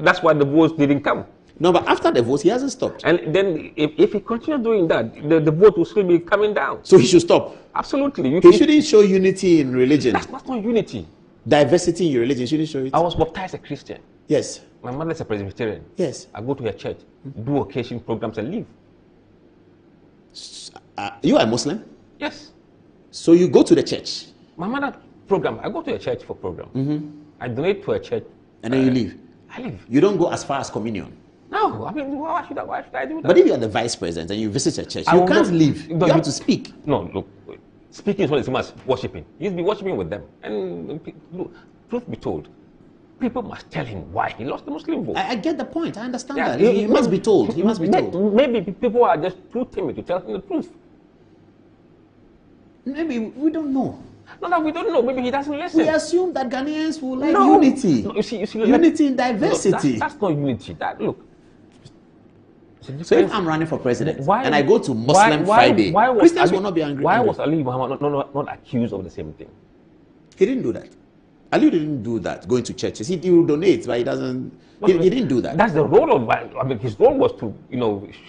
that's why the votes didn't come. No, but after the votes, he hasn't stopped. And then, if he continues doing that, the vote will still be coming down. So he should stop. Absolutely. He shouldn't show unity in religion. That's not unity. Diversity in your religion, shouldn't show it. I was baptized a Christian. Yes. My mother's a Presbyterian. Yes. I go to her church, do occasion programs, and leave. You are a Muslim? Yes. So you go to the church? My mother program, I go to a church for program. I donate to a church. And then you leave? I leave. You don't go as far as communion? No, I mean, why should I do that? But if you are the vice president and you visit a church, you can't leave. You have to speak. No, look, speaking is what it's much worshiping. He's be worshiping with them. And look, truth be told, people must tell him why he lost the Muslim vote. I get the point. I understand that. He must be told. He must be told. Maybe people are just too timid to tell him the truth. Maybe we don't know. No, we don't know. Maybe he doesn't listen. We assume that Ghanaians will like unity. No, you see, unity in diversity. That's not unity. Look. So if I'm running for president and I go to Muslim Friday, Christians will not be angry. Why was Ali Muhammad not accused of the same thing? He didn't do that. Ali didn't do that, going to churches. He will donate, but he doesn't. He didn't do that. That's the role of. I mean, his role was to,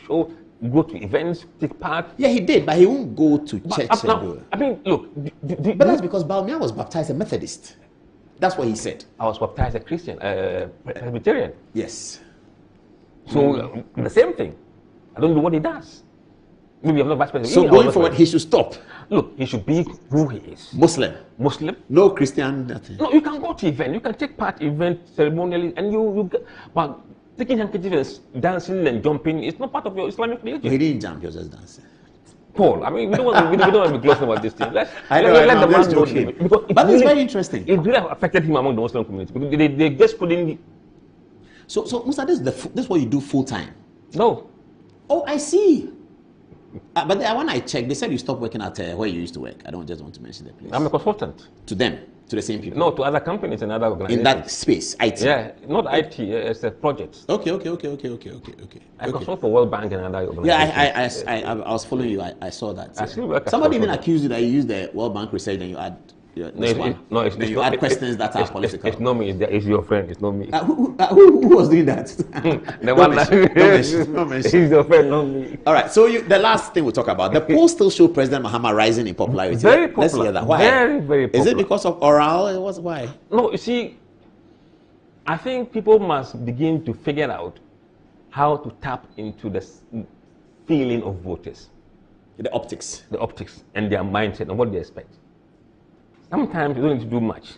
show, go to events, take part. Yeah, he did, but he won't go to church. I mean, look. But that's because Baumia was baptized a Methodist. That's what he said. I was baptized a Christian, Presbyterian. Yes. So the same thing. I don't know what he does. Maybe I'm not vice president. So going forward, he should stop. Look, he should be who he is. Muslim. No Christian, nothing. No, you can go to event. You can take part in event ceremonially, and you get, but taking handkerchiefs and dancing and jumping is not part of your Islamic religion. No, he didn't jump. He was just dancing. Paul, I mean, we don't want to be glossing about this thing. Let the man know. But it's very interesting. It really affected him among the Muslim community because they just couldn't. So Musa, this is what you do full time? No. Oh, I see. But when I checked, they said you stopped working at where you used to work. I don't just want to mention the place. I'm a consultant. To them, to the same people? No, to other companies and other organizations. In that space, IT? Yeah, not IT, it's a project. Okay. I consult for World Bank and other organizations. Yeah, I was following you. I saw that. I still work. Somebody even accused you that you used the World Bank research and you add Then you add questions that are political. It's not me. It's your friend. It's not me. Who was doing that? The one that don't mention. It's your friend, not me. All right. So the last thing we'll talk about, the polls still show President Mahama rising in popularity. Very popular. Let's hear that. Why? Very, very popular. Is it because of oral? Why? No, you see, I think people must begin to figure out how to tap into the feeling of voters. The optics. The optics and their mindset and what they expect. Sometimes you don't need to do much.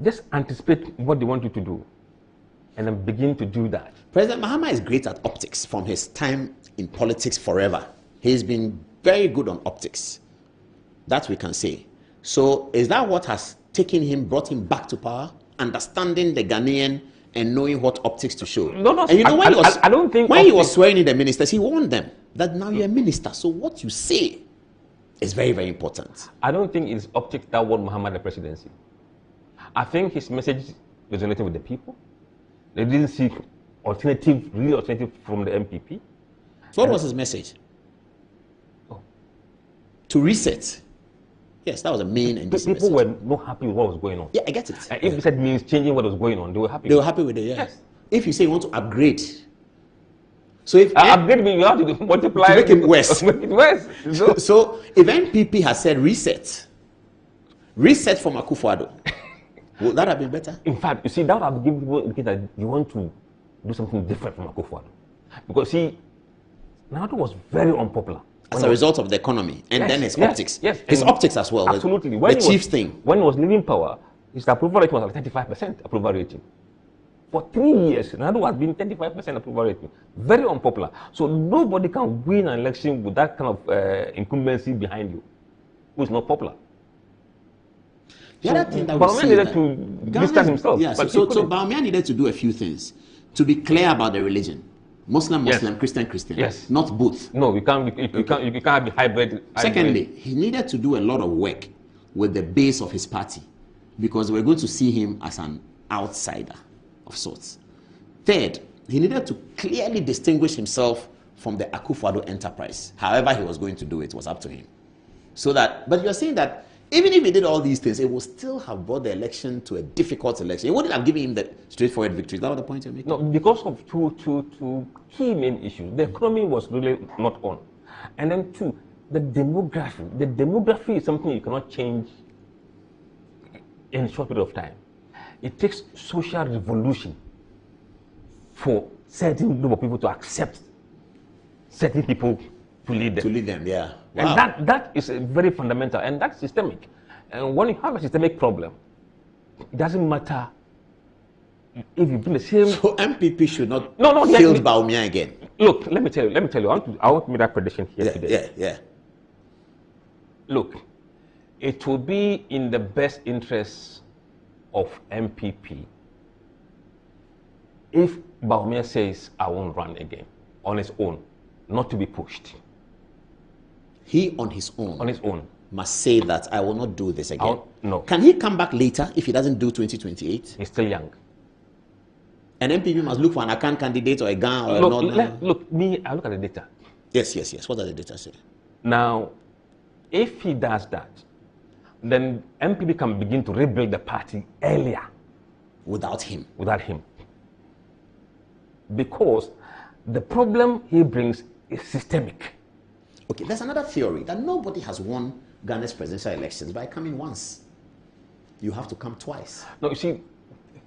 Just anticipate what they want you to do and then begin to do that. President Mahama is great at optics from his time in politics forever. He's been very good on optics. That we can say. So is that what has brought him back to power? Understanding the Ghanaian and knowing what optics to show. No, and you know I don't think when he was swearing in the ministers, he warned them that now you're a minister, so what you say is very, very important. I don't think it's optics that won Muhammad the presidency. I think his message resonated with the people. They didn't see real alternative from the MPP. So what was his message? To reset. Yes, that was a main and people message. were not happy with what was going on. Yeah, I get it. If you said means changing what was going on, they were happy. They were happy with it, yeah. Yes. If you say you want to upgrade, so if upgrade means you have to multiply to make it worse. Make it worse. So if NPP has said reset from Akufo-Addo, would that have been better? In fact, you see, that would have given people indicated that you want to do something different from Akufo-Addo. Because see, Nado was very unpopular. As a result of the economy, and then his optics. Yes. His optics as well. Absolutely. The chief's thing. When he was leaving power, his approval rating was like 35% approval rating. For 3 years, Nado has been 35% approval rating. Very unpopular. So nobody can win an election with that kind of incumbency behind you, who is not popular. The other thing that we see needed to distance himself. Yeah, so Bawumia needed to do a few things to be clear about the religion. Muslim, Yes. Christian. Yes. Not both. No, you can't be hybrid. Secondly, he needed to do a lot of work with the base of his party because we're going to see him as an outsider of sorts. Third, he needed to clearly distinguish himself from the Akufo-Addo enterprise. However he was going to do it was up to him. But you're saying that even if he did all these things, it would still have brought the election to a difficult election. It wouldn't have given him the straightforward victory. Is that what the point you're making? No, because of two key main issues. The economy was really not on. And then two, the demography. The demography is something you cannot change in a short period of time. It takes social revolution for certain group of people to accept certain people to lead them. To lead them, yeah. Wow. And that is very fundamental, and that's systemic. And when you have a systemic problem, it doesn't matter if you bring the same. So MPP should not field Bawumia again. Look, let me tell you. I want to make that prediction here today. Yeah. Look, it will be in the best interest of MPP if Bawumia says, I won't run again on his own, not to be pushed. He on his own must say that I will not do this again. No. Can he come back later if he doesn't do 2028? He's still young. An MPP must look for an account candidate or a gun or I look at the data. Yes. What does the data say? Now, if he does that, then MPP can begin to rebuild the party earlier. Without him. Because the problem he brings is systemic. Okay, there's another theory that nobody has won Ghana's presidential elections by coming once. You have to come twice. No, you see,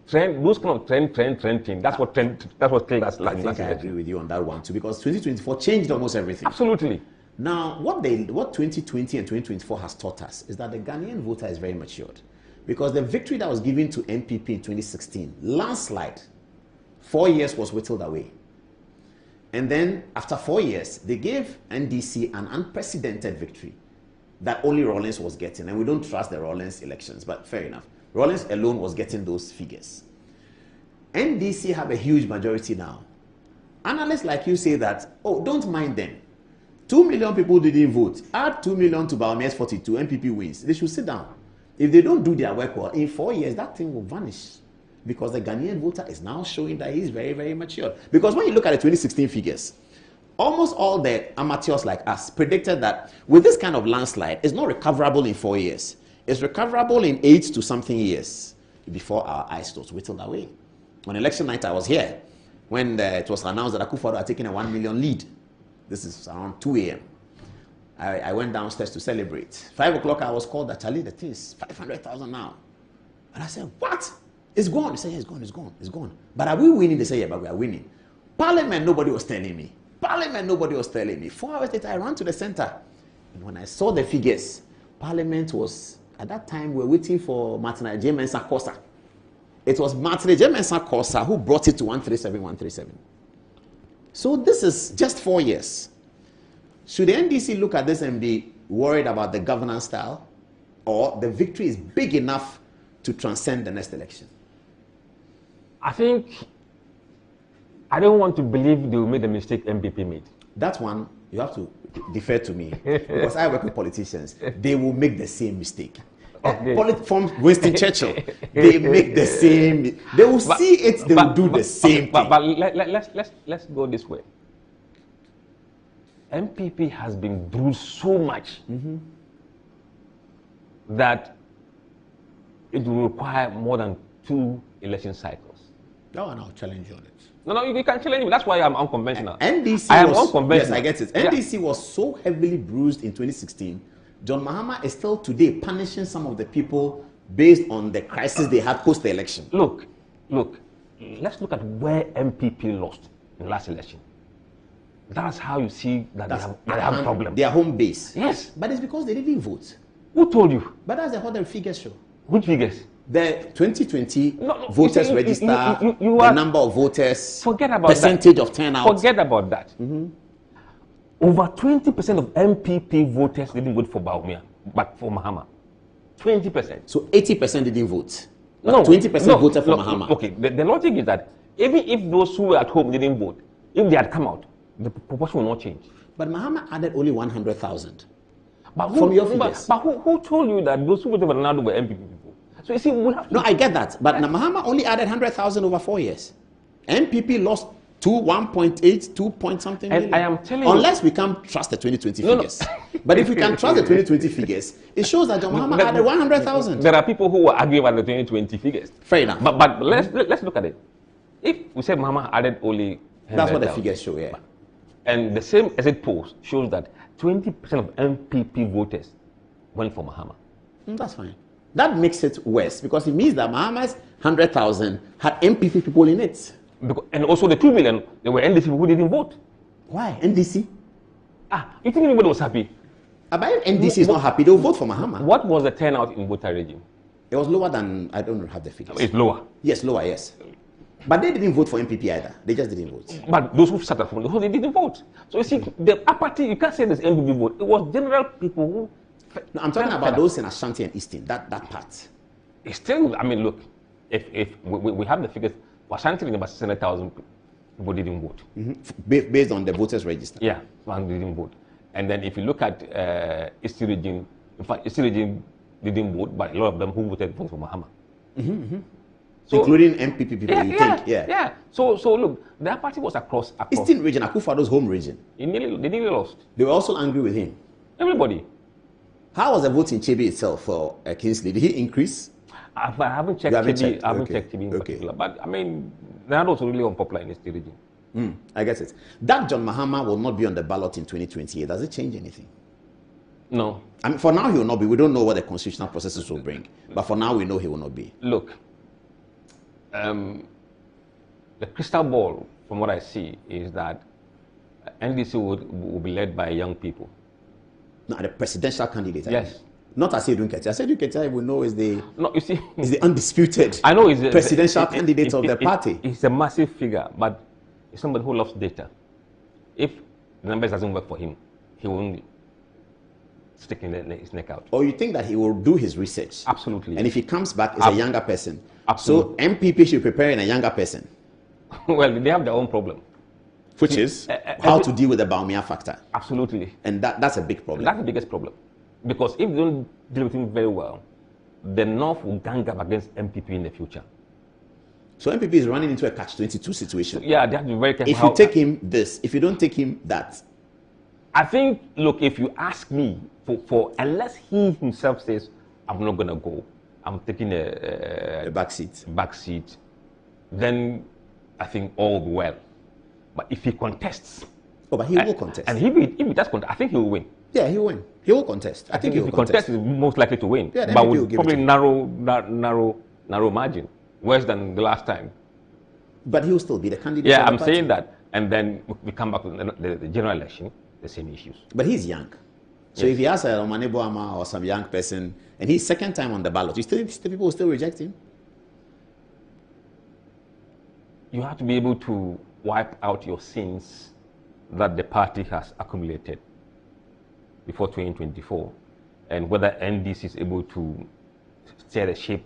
those kind of trend thing, that's what killed us last I agree with you on that one too, because 2024 changed almost everything. Absolutely. Now, what 2020 and 2024 has taught us is that the Ghanaian voter is very matured. Because the victory that was given to NPP in 2016, landslide, 4 years was whittled away. And then, after 4 years, they gave NDC an unprecedented victory that only Rawlings was getting. And we don't trust the Rawlings elections, but fair enough. Rawlings alone was getting those figures. NDC have a huge majority now. Analysts like you say that, don't mind them. 2 million people didn't vote. Add 2 million to Bawumia's 42, NPP wins. They should sit down. If they don't do their work well, in 4 years, that thing will vanish. Because the Ghanaian voter is now showing that he's very, very mature. Because when you look at the 2016 figures, almost all the amateurs like us predicted that with this kind of landslide, it's not recoverable in 4 years. It's recoverable in 8 to something years before our eyes was whittled away. On election night, I was here when it was announced that Akufo-Addo had taken a 1 million lead. This is around 2 a.m. I went downstairs to celebrate. 5 o'clock, I was called that, Charlie, the thing is 500,000 now. And I said, what? It's gone. They said, yeah, it's gone. But are we winning? They said, yeah, but we are winning. Parliament, nobody was telling me. 4 hours later, I ran to the center. And when I saw the figures, Parliament was, at that time, we were waiting for Martin J. Mensah Kosa. It was Martin J. Mensah Kosa who brought it to 137. So this is just 4 years. Should the NDC look at this and be worried about the governance style, or the victory is big enough to transcend the next election? I don't want to believe they will make the mistake MPP made. That one, you have to defer to me. Because I work with politicians. They will make the same mistake. Okay. From Winston Churchill, they make the same. They will see it, they will do the same thing. But let's go this way. MPP has been bruised so much that it will require more than 2 election cycles. No, and I'll challenge you on it. No, you can challenge me. That's why I'm unconventional. NDC I am was, unconventional. yes, I get it. NDC was so heavily bruised in 2016. John Mahama is still today punishing some of the people based on the crisis they had post the election. Look. Let's look at where MPP lost in the last election. That's how you see that they have a problem. Their home base. Yes. But it's because they didn't vote. Who told you? But that's the other figures show. Which figures? The 2020 voters register, the number of voters, forget about percentage that. of turnout. Forget about that. Over 20% of MPP voters didn't vote for Bawumia, but for Mahama. 20%. So 80% didn't vote. But 20% voted for Mahama. Okay, the logic is that even if those who were at home didn't vote, if they had come out, the proportion will not change. But Mahama added only 100,000. From your figures. But who told you that those who voted for Ronaldo were MPP people? So you see, no, I get that. But Mahama only added 100,000 over 4 years. MPP lost 1.8, 2 point something million. I am telling you. Unless we can trust the 2020 figures. But if we can trust the 2020 figures, it shows that John Mahama added 100,000. There are people who are arguing about the 2020 figures. Fair enough. But let's look at it. If we say Mahama added only 100,000. That's what the figures show, yeah. And the same exit polls shows that 20% of MPP voters went for Mahama. That's fine. That makes it worse because it means that Mahama's 100,000 had MPP people in it. And also the 2 million, there were NDC people who didn't vote. Why? NDC? You think anybody was happy? But if NDC is not happy, they'll vote for Mahama. What was the turnout in voter regime? It was lower than, I don't have the figures. It's lower. Yes, lower, yes. But they didn't vote for MPP either. They just didn't vote. But those who sat at home, they didn't vote. So you see, the apathy, you can't say there's MPP vote. It was general people who... No, I'm talking about those in Ashanti and Eastern, that part. It's still, I mean, look, if we have the figures, Ashanti, about 600,000 people didn't vote. Based on the voters register. Yeah, one didn't vote. And then if you look at Eastern region, in fact, Eastern region didn't vote, but a lot of them who voted for Mahama. So, including MPP people, you think? Yeah. So look, their party was across. Eastern region, Akufo-Addo's home region. They nearly lost. They were also angry with him. Everybody. How was the vote in Chebe itself for Kingsley? Did he increase? I haven't checked Chebe. I haven't checked Chebe in particular. But I mean, they're not really unpopular in the region. I guess it. That John Mahama will not be on the ballot in 2028. Does it change anything? No. I mean, for now he will not be. We don't know what the constitutional processes will bring. But for now we know he will not be. Look, the crystal ball, from what I see, is that NDC will be led by young people. No, the presidential candidate. Yes. Not as Edun Ketia. As Edun Ketia, we know is the is the undisputed presidential candidate of the party. He's a massive figure, but he's somebody who loves data. If the numbers doesn't work for him, he won't stick his neck out. Or you think that he will do his research? Absolutely. And if he comes back, it's a younger person. Absolutely. So MPP should prepare in a younger person. Well, they have their own problem. Which is how to deal with the Bawumia factor. Absolutely. And that's a big problem. That's the biggest problem. Because if they don't deal with him very well, the North will gang up against MPP in the future. So MPP is running into a catch-22 situation. So, yeah, they have to be very careful. If you take him this, if you don't take him that. I think, look, if you ask me, for unless he himself says, I'm not going to go. I'm taking a back seat. Back seat. Then I think all will be well. But if he contests, but he will contest. And if he does contest, I think he will win. Yeah, he will win. He will contest. I think he will contest. He's most likely to win. Yeah, but with probably narrow margin, worse than the last time. But he will still be the candidate. Yeah, I'm saying that. And then we come back to the general election, the same issues. But he's young. So if he has a Omanebo Ama or some young person, and he's second time on the ballot, people will still reject him? You have to be able to wipe out your sins that the party has accumulated before 2024, and whether NDC is able to steer the ship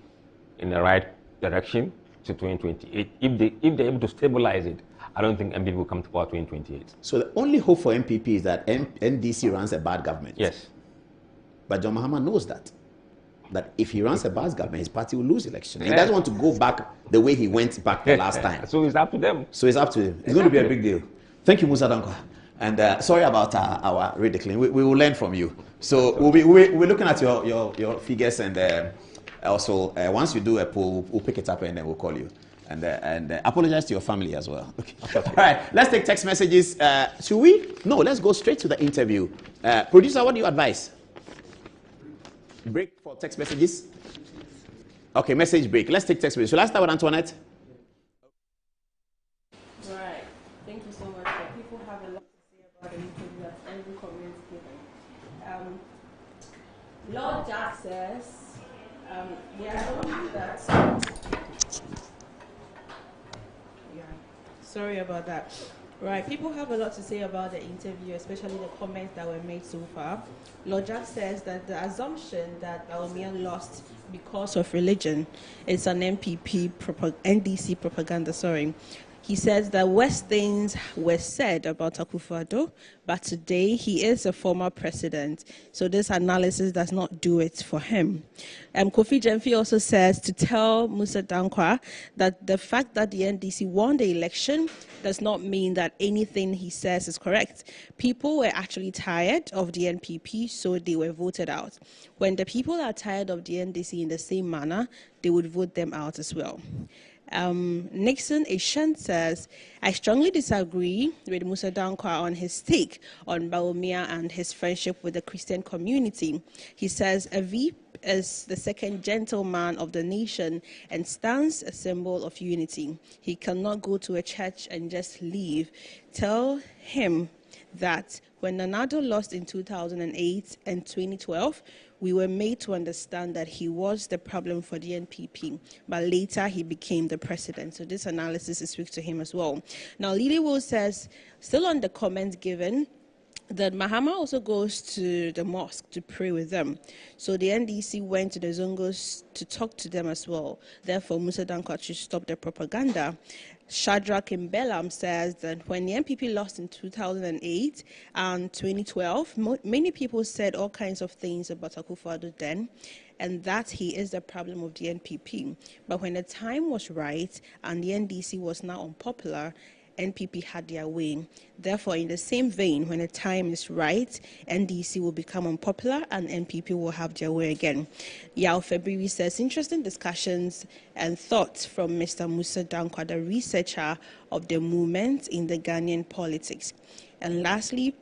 in the right direction to 2028. If they're able to stabilize it, I don't think MPP will come to power 2028. So the only hope for MPP is that NDC runs a bad government. Yes. But John Mahama knows that if he runs a bad government, his party will lose election. He doesn't want to go back the way he went back the last time. So it's up to them. So it's up to him. It's going to be a big deal. Thank you, Musa Dankwa. And sorry about our ridiculing. We will learn from you. So we're looking at your figures, and also once you do a poll, we'll pick it up and then we'll call you. And apologize to your family as well. Okay. All right, let's take text messages. Should we? No, let's go straight to the interview. Producer, what do you advise? Break for text messages? Okay, message break. Let's take text messages. So let's start with Antoinette. Right. Thank you so much. People have a lot to say about the interview that every comment given. Lord Jack says, we are only that. Sorry about that. Right, people have a lot to say about the interview, especially the comments that were made so far. Lord Jack says that the assumption that Bawumia lost because of religion is an NDC propaganda, sorry. He says that worse things were said about Akufo-Addo, but today he is a former president, so this analysis does not do it for him. Kofi Jemfi also says to tell Musa Dankwa that the fact that the NDC won the election does not mean that anything he says is correct. People were actually tired of the NPP, so they were voted out. When the people are tired of the NDC in the same manner, they would vote them out as well. Nixon Ashan says, I strongly disagree with Musa Dankwa on his take on Bawumia and his friendship with the Christian community. He says a VP is the second gentleman of the nation and stands a symbol of unity. He cannot go to a church and just leave. Tell him that when Nanado lost in 2008 and 2012, we were made to understand that he was the problem for the NPP, but later he became the president. So this analysis speaks to him as well. Now, Lily Will says, still on the comment given, that Mahama also goes to the mosque to pray with them. So the NDC went to the Zongos to talk to them as well. Therefore, Musa Dankwa should stop the propaganda. Shadrach Mbelam says that when the NPP lost in 2008 and 2012, many people said all kinds of things about Akufo-Addo then, and that he is the problem of the NPP. But when the time was right and the NDC was now unpopular, NPP had their way. Therefore, in the same vein, when the time is right, NDC will become unpopular and NPP will have their way again. Yao February says, interesting discussions and thoughts from Mr. Musa Dankwa, the researcher of the movement in the Ghanaian politics. And lastly,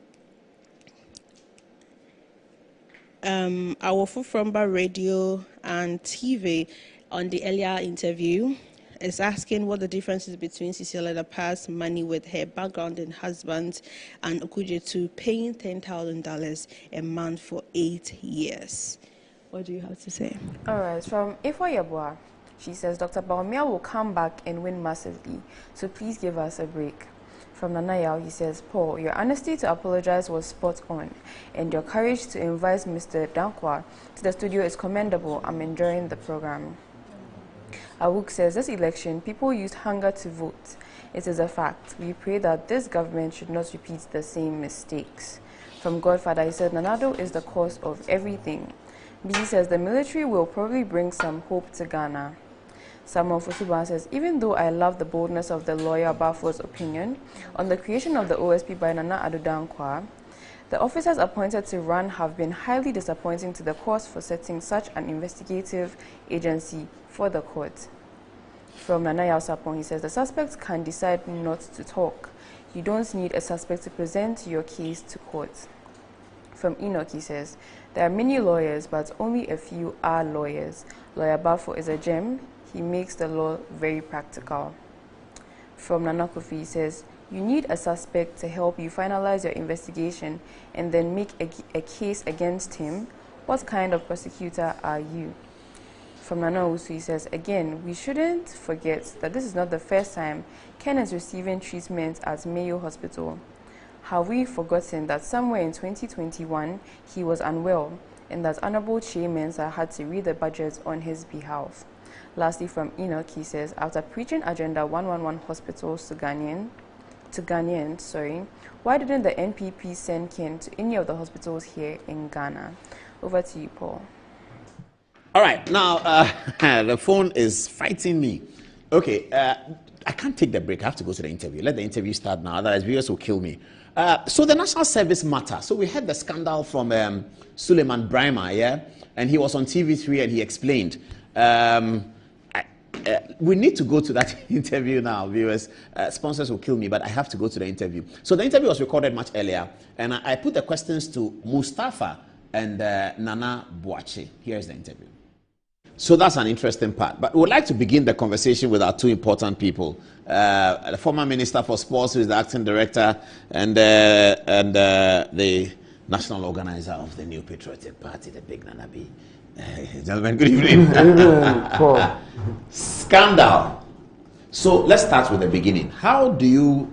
our Fufromba Radio and TV on the earlier interview is asking what the difference is between Cecilia Ledapa's money with her background and husband and Okujetu paying $10,000 a month for 8 years. What do you have to say? All right, from Ifo Yabua, she says, Dr. Bawumia will come back and win massively, so please give us a break. From Nanayao, he says, Paul, your honesty to apologize was spot on, and your courage to invite Mr. Dankwa to the studio is commendable. I'm enjoying the program. Awuk says, this election, people used hunger to vote. It is a fact. We pray that this government should not repeat the same mistakes. From Godfather, he said, Nanado is the cause of everything. BC says, the military will probably bring some hope to Ghana. Samuel Fusuban says, even though I love the boldness of the lawyer Bafo's opinion on the creation of the OSP by Nana Addo Dankwa, The officers appointed to run have been highly disappointing to the cause for setting such an investigative agency for the court. From Nana Yausapong, he says, the suspect can decide not to talk. You don't need a suspect to present your case to court. From Enoch, he says, there are many lawyers, but only a few are lawyers. Lawyer Bafo is a gem. He makes the law very practical. From Nana Kofi, he says, you need a suspect to help you finalize your investigation and then make a case against him. What kind of prosecutor are you? From Nana Usu, he says, again, we shouldn't forget that this is not the first time Ken is receiving treatment at Mayo Hospital. Have we forgotten that somewhere in 2021 he was unwell and that Honorable Che Mensa had to read the budget on his behalf? Lastly, from Enoch, he says, after preaching Agenda 111 hospitals to Ghanaians, why didn't the NPP send Ken to any of the hospitals here in Ghana? Over to you, Paul. All right, now the phone is fighting me. Okay, I can't take the break. I have to go to the interview. Let the interview start now, otherwise viewers will kill me. So the national service matter. So we had the scandal from Suleiman Brahma, yeah? And he was on TV3 and he explained. We need to go to that interview now, viewers. Sponsors will kill me, but I have to go to the interview. So the interview was recorded much earlier, and I put the questions to Mustafa and Nana Boache. Here's the interview. So that's an interesting part. But we would like to begin the conversation with our two important people. The former Minister for Sports, who is the acting director, and the national organizer of the New Patriotic Party, the Big Nana B. Gentlemen, good evening. Scandal. So let's start with the beginning. How do you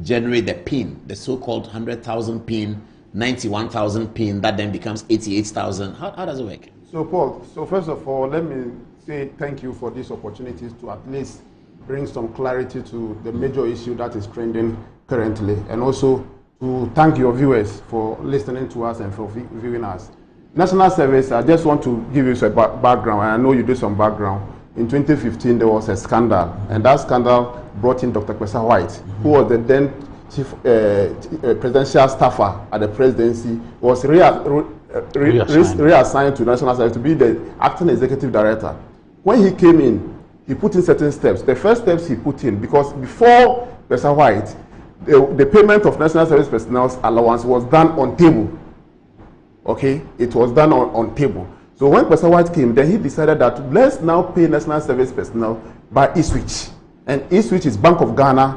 generate the PIN, the so-called 100,000 PIN, 91,000 PIN, that then becomes 88,000? How does it work? So, Paul, first of all, let me say thank you for these opportunities to at least bring some clarity to the major issue that is trending currently, and also to thank your viewers for listening to us and for viewing us. National Service, I just want to give you some background, and I know you do some background. In 2015, there was a scandal, and that scandal brought in Dr. Kwesa White, who was the then chief presidential staffer at the presidency, was reassigned to National Service to be the acting executive director. When he came in, he put in certain steps. The first steps he put in, because before Kwesa White, the payment of National Service personnel's allowance was done on table. Okay, it was done on table. So when Kwesa White came, then he decided that let's now pay National Service personnel by eSwitch. And eSwitch is Bank of Ghana,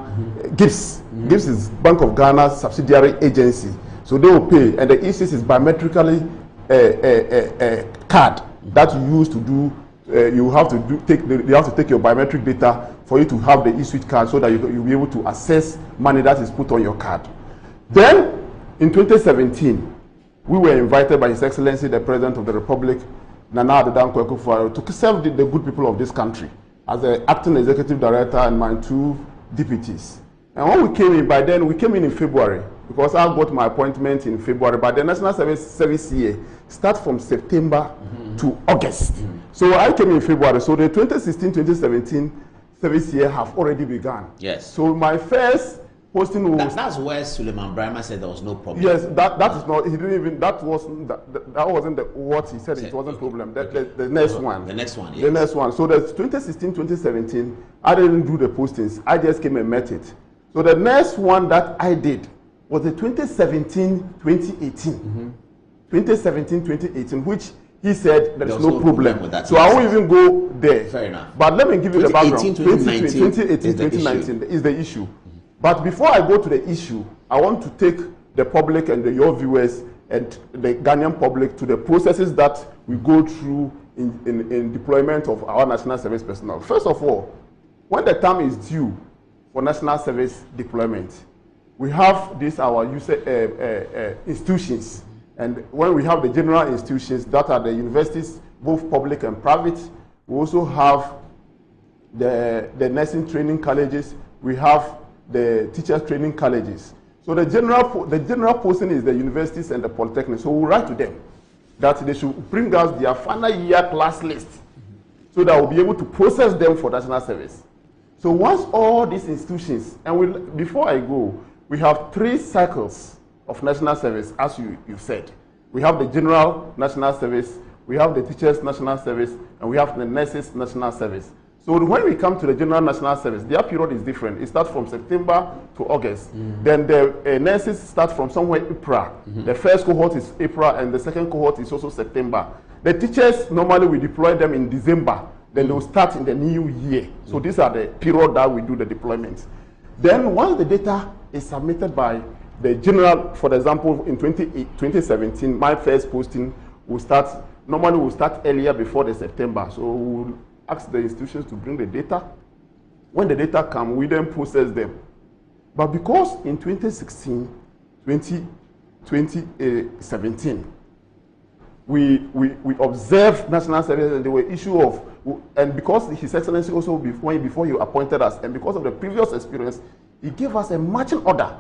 GiBS. GiBS is Bank of Ghana's subsidiary agency. So they will pay, and the eSwitch is biometrically a card that you use to do. You have to take your biometric data for you to have the eSwitch card, so that you'll be able to access money that is put on your card. Then in 2017. We were invited by His Excellency, the President of the Republic, Nana Addo Dankwa, to serve the good people of this country as the acting executive director and my two deputies. And when we came in, by then we came in February, because I got my appointment in February. But the National Service year starts from September to August. So I came in February. So the 2016-2017 service year have already begun. Yes. So my first posting was... That's where Suleiman Brahma said there was no problem. Yes, that is not, he didn't even, that wasn't what he said, it wasn't a problem. The next one. The next one, yes. The next one. So the 2016-2017, I didn't do the postings. I just came and met it. So the next one that I did was the 2017-2018. 2017-2018, which he said there is no problem with that. So I won't even go there. Fair enough. But let me give you the background. 2018-2019 is the issue. But before I go to the issue, I want to take the public and your viewers and the Ghanaian public to the processes that we go through in deployment of our National Service personnel. First of all, when the time is due for National Service deployment, we have our institutions. And when we have the general institutions, that are the universities, both public and private, we also have the nursing training colleges, we have the teachers training colleges. So the general posting is the universities and the polytechnics. So we write to them that they should bring us their final year class list, so that we'll be able to process them for National Service. So once all these institutions, and before I go, we have 3 cycles of national service, as you said. We have the general national service, we have the teachers national service, and we have the nurses national service. So when we come to the general national service, their period is different. It starts from September to August. Then the nurses start from somewhere April. The first cohort is April, and the second cohort is also September. The teachers, normally we deploy them in December. Then they will start in the new year. So these are the period that we do the deployments. Then once the data is submitted by the general, for example, in 2017, my first posting will start, normally we'll start earlier before the September. So we'll ask the institutions to bring the data. When the data come, we then process them. But because in 2016, 2017, we observed national service and there were issue of, and because His Excellency also before he appointed us, and because of the previous experience, he gave us a marching order,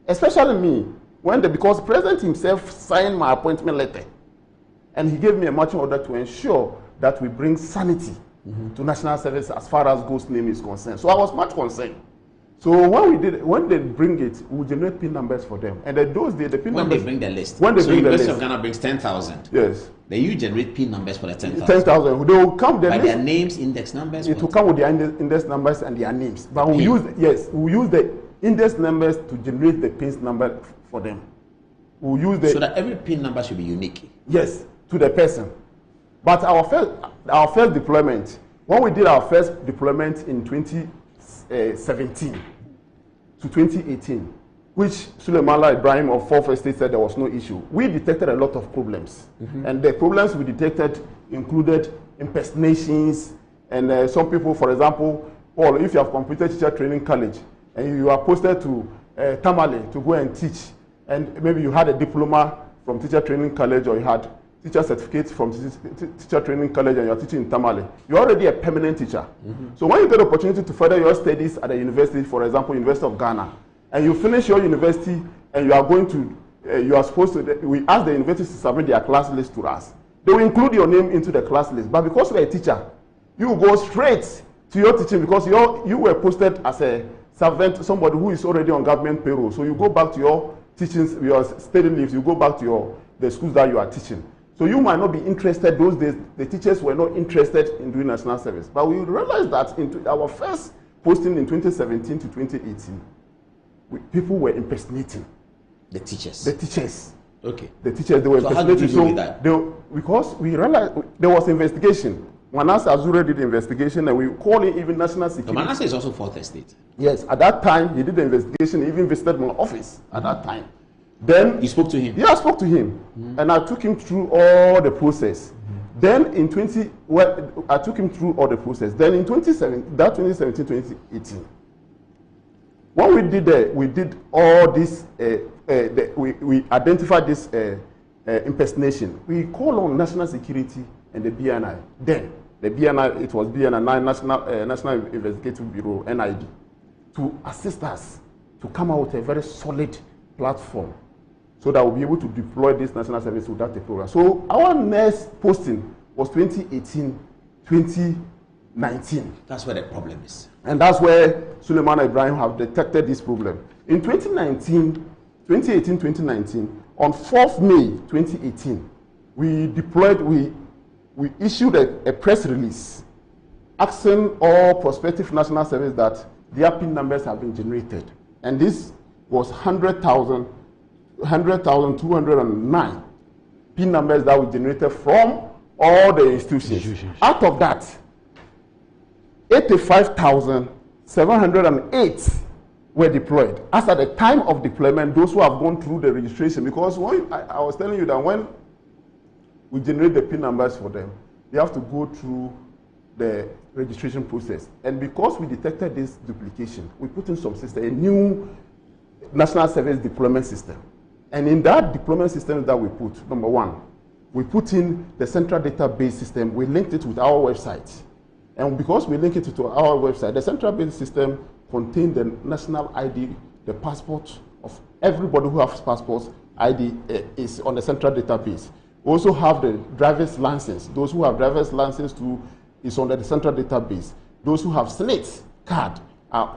especially me, because the President himself signed my appointment letter, and he gave me a marching order to ensure that we bring sanity to national service as far as ghost name is concerned. So I was much concerned. So when they bring it, we generate PIN numbers for them. And at those days, the PIN numbers. When they bring the list. When they bring the list. University of Ghana brings 10,000. Yes. Then you generate PIN numbers for the 10,000. 10,000. They will come by their names, index numbers. It will come with their index numbers and their names. But we use the index numbers to generate the PIN number for them. We'll use so that every PIN number should be unique. Yes, to the person. But our first deployment, when we did our first deployment in 2017 to 2018, which Suleiman Ibrahim of Fourth Estate said there was no issue, we detected a lot of problems. And the problems we detected included impersonations, and some people, for example, Paul, if you have completed teacher training college and you are posted to Tamale to go and teach, and maybe you had a diploma from teacher training college, or you had teacher certificate from teacher training college, and you're teaching in Tamale, you're already a permanent teacher. So when you get the opportunity to further your studies at a university, for example, University of Ghana, and you finish your university and you are going to, you are supposed to, we ask the university to submit their class list to us. They will include your name into the class list. But because you're a teacher, you go straight to your teaching, because you were posted as a servant, somebody who is already on government payroll. So you go back to your teachings, your study leaves, you go back to the schools that you are teaching. So you might not be interested. Those days, the teachers were not interested in doing national service. But we realized that in our first posting in 2017 to 2018, people were impersonating the teachers. The teachers. Okay. The teachers, they were impersonating. How did you deal with that? Because we realized there was investigation. Manase Azure did the investigation, and we called in even national security. So Manase is also Fourth Estate. Yes, at that time he did the investigation. He even visited my office at that time. Then you spoke to him? Yeah, I spoke to him, and I took him through all the process. Then in I took him through all the process. Then in 2017-2018, when we did all this, we identified this impersonation. We called on national security and the BNI. Then the BNI, it was BNI, National Investigative Bureau, NIB, to assist us to come out with a very solid platform, so that we'll be able to deploy this national service without a program. So our next posting was 2018-2019. That's where the problem is. And that's where Suleiman Ibrahim have detected this problem. In 2018-2019, on 4th May 2018, we issued a press release asking all prospective national service that their PIN numbers have been generated. And this was 100,209 PIN numbers that we generated from all the institutions. Out of that, 85,708 were deployed. As at the time of deployment, those who have gone through the registration, because I was telling you that when we generate the PIN numbers for them, they have to go through the registration process. And because we detected this duplication, we put in some system, a new national service deployment system. And in that deployment system that we put, number one, we put in the central database system. We linked it with our website. And because we linked it to our website, the central database system contained the national ID, the passport of everybody who has passports. ID is on the central database. We also have the driver's license. Those who have driver's license too is on the central database. Those who have SNIT card,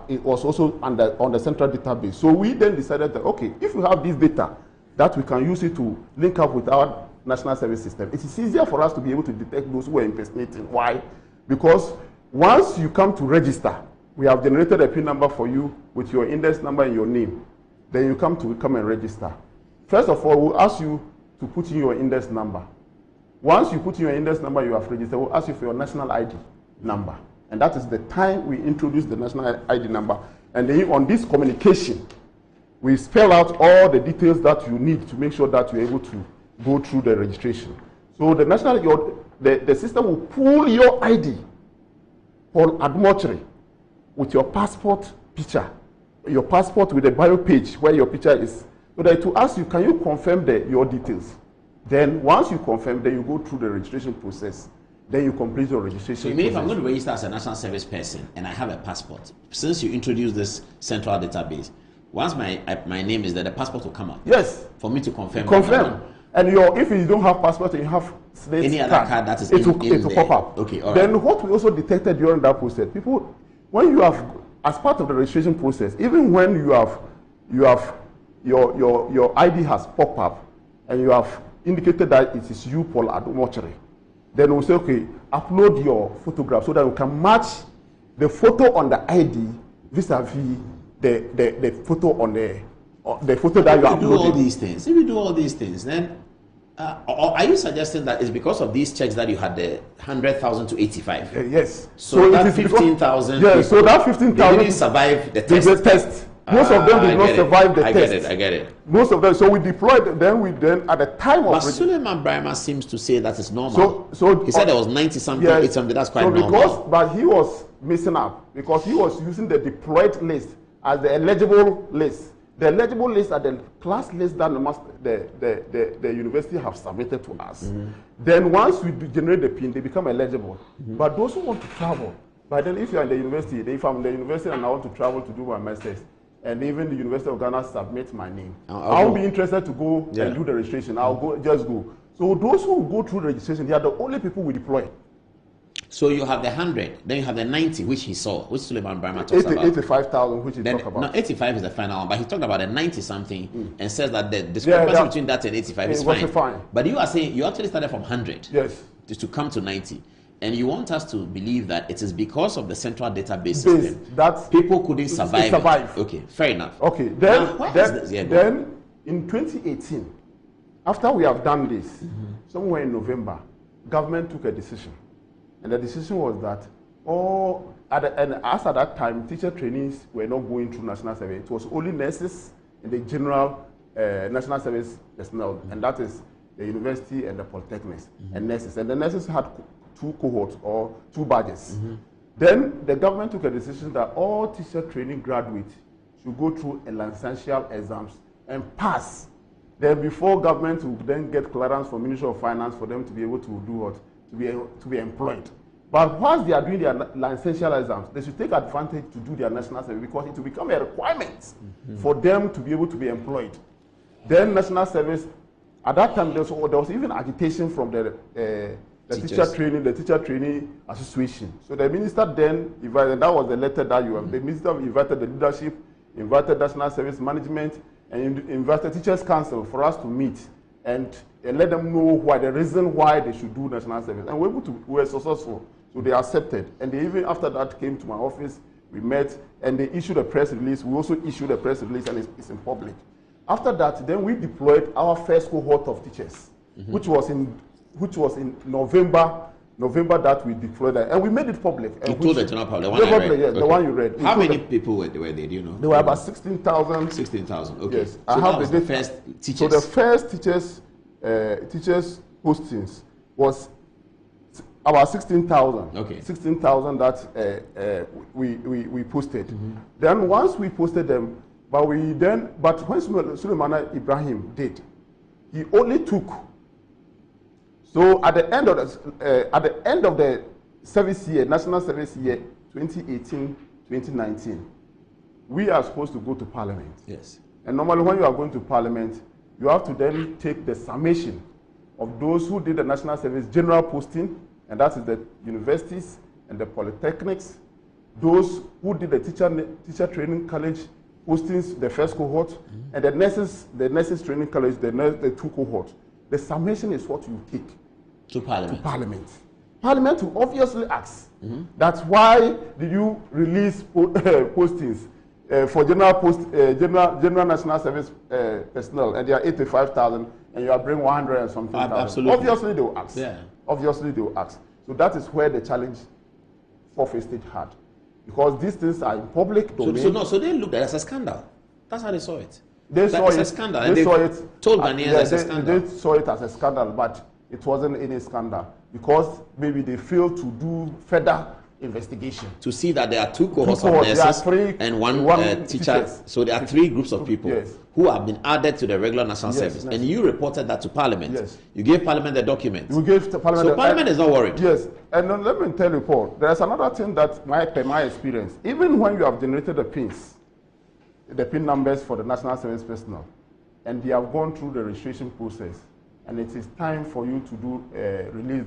it was also on the central database. So we then decided that, okay, if you have this data that we can use it to link up with our national service system. It is easier for us to be able to detect those who are impersonating. Why? Because once you come to register, we have generated a PIN number for you with your index number and your name. Then you come and register. First of all, we'll ask you to put in your index number. Once you put in your index number, you have registered, we'll ask you for your national ID number. And that is the time we introduce the national ID number. And then on this communication, we spell out all the details that you need to make sure that you're able to go through the registration. So the the system will pull your ID for Parliamentary with your passport picture, your passport with a bio page where your picture is, so that to ask you, can you confirm your details? Then once you confirm, then you go through the registration process. Then you complete your registration. So you mean if I'm going to register as a national service person and I have a passport, since you introduced this central database, once my name is there, the passport will come out. Yes. For me to confirm. Confirm. And if you don't have passport and you have any other card that is it will pop up. Okay. All right. Then what we also detected during that process, people, when you have, as part of the registration process, even when you have your ID has popped up and you have indicated that it is you, Paul Adomochiri, then we'll say, okay, upload your photograph so that we can match the photo on the ID vis-a-vis the photo on the photo that you uploaded. Do all these things. If you do all these things, then or are you suggesting that it's because of these checks that you had the 100,000 to 85? Yes. So that 15,000. Yes. So that 15,000 didn't survive the test. Most of them did not survive the test. I get it. Most of them. So we deployed. Then at the time of. But Suleiman Brahma seems to say that it's normal. So he said there was 90 something, 80 something. That's quite normal. But he was missing up because he was using the deployed list as the eligible list. The eligible list are the class list that the university have submitted to us. Then once we generate the PIN, they become eligible. But those who want to travel, but then if you are in the university, if I'm in the university and I want to travel to do my master's, and even the University of Ghana submits my name, I'll be interested to go and do the registration. I'll just go. So those who go through the registration, they are the only people we deploy. So you have the 100, then you have the 90, which he saw, which Suleiman Brahma talks about. 85,000, which he talked about. No, 85 is the final one, but he talked about the 90 something and says that the discrepancy between that and 85 is fine. But you are saying you actually started from 100 to come to 90. And you want us to believe that it is because of the central database system that people couldn't survive. Okay, fair enough. Okay, then in 2018, after we have done this, somewhere in November, government took a decision. And the decision was that as at that time, teacher trainees were not going through national service. It was only nurses and the general national service personnel, and that is the university and the polytechnics and nurses. And the nurses had 2 cohorts or 2 badges. Then the government took a decision that all teacher training graduates should go through a licential exams and pass. Then before government will then get clearance from Ministry of Finance for them to be able to do what? To be employed. But once they are doing their licential exams, they should take advantage to do their national service because it will become a requirement for them to be able to be employed. Then national service, at that time there was even agitation from the teacher training association. So the minister then invited, that was the letter that you have. The minister invited the leadership, invited national service management, and invited teachers council for us to meet and let them know why the reason why they should do national service. And we were successful. So they accepted. And they even after that came to my office, we met, and they issued a press release. We also issued a press release, and it's in public. After that, then we deployed our first cohort of teachers, which was in November that we deployed that. And we made it public. You told the general public, the one I read? Yes, the one you read. How many people were there, do you know? There were about 16,000. 16,000, okay. Yes. So that was the first teachers. So the first teachers postings was about 16,000. Okay. 16,000 that we posted. Then once we posted them, but when Suleiman Ibrahim did, he only took. So at the end of the service year, national service year 2018-2019, we are supposed to go to Parliament. Yes. And normally when you are going to Parliament, you have to then take the summation of those who did the national service general posting, and that is the universities and the polytechnics, those who did the teacher training college postings, the first cohort, and the nurses training college, the 2 cohorts. The summation is what you take to Parliament. Parliament will obviously ask. That's why did you release postings for general national service personnel, and they are 85,000, and you are bringing 100 and something thousand. Absolutely. Obviously they will ask. Yeah. Obviously they will ask. So that is where the challenge fourth estate had, because these things are in public domain. So they looked at it as a scandal. That's how they saw it. They saw it. A scandal. They saw it. Told Ghanaians as a scandal. They saw it as a scandal, but it wasn't any scandal because maybe they failed to do further investigation to see that there are 2 cohorts of nurses and one teacher. So there are 3 groups of people who have been added to the regular national service, and you reported that to Parliament. Yes. You gave Parliament the document. We gave the Parliament. So Parliament is not worried. Yes, and let me tell you, Paul. There's another thing that my experience. Even when you have generated the PIN numbers for the national service personnel, and they have gone through the registration process, and it is time for you to do release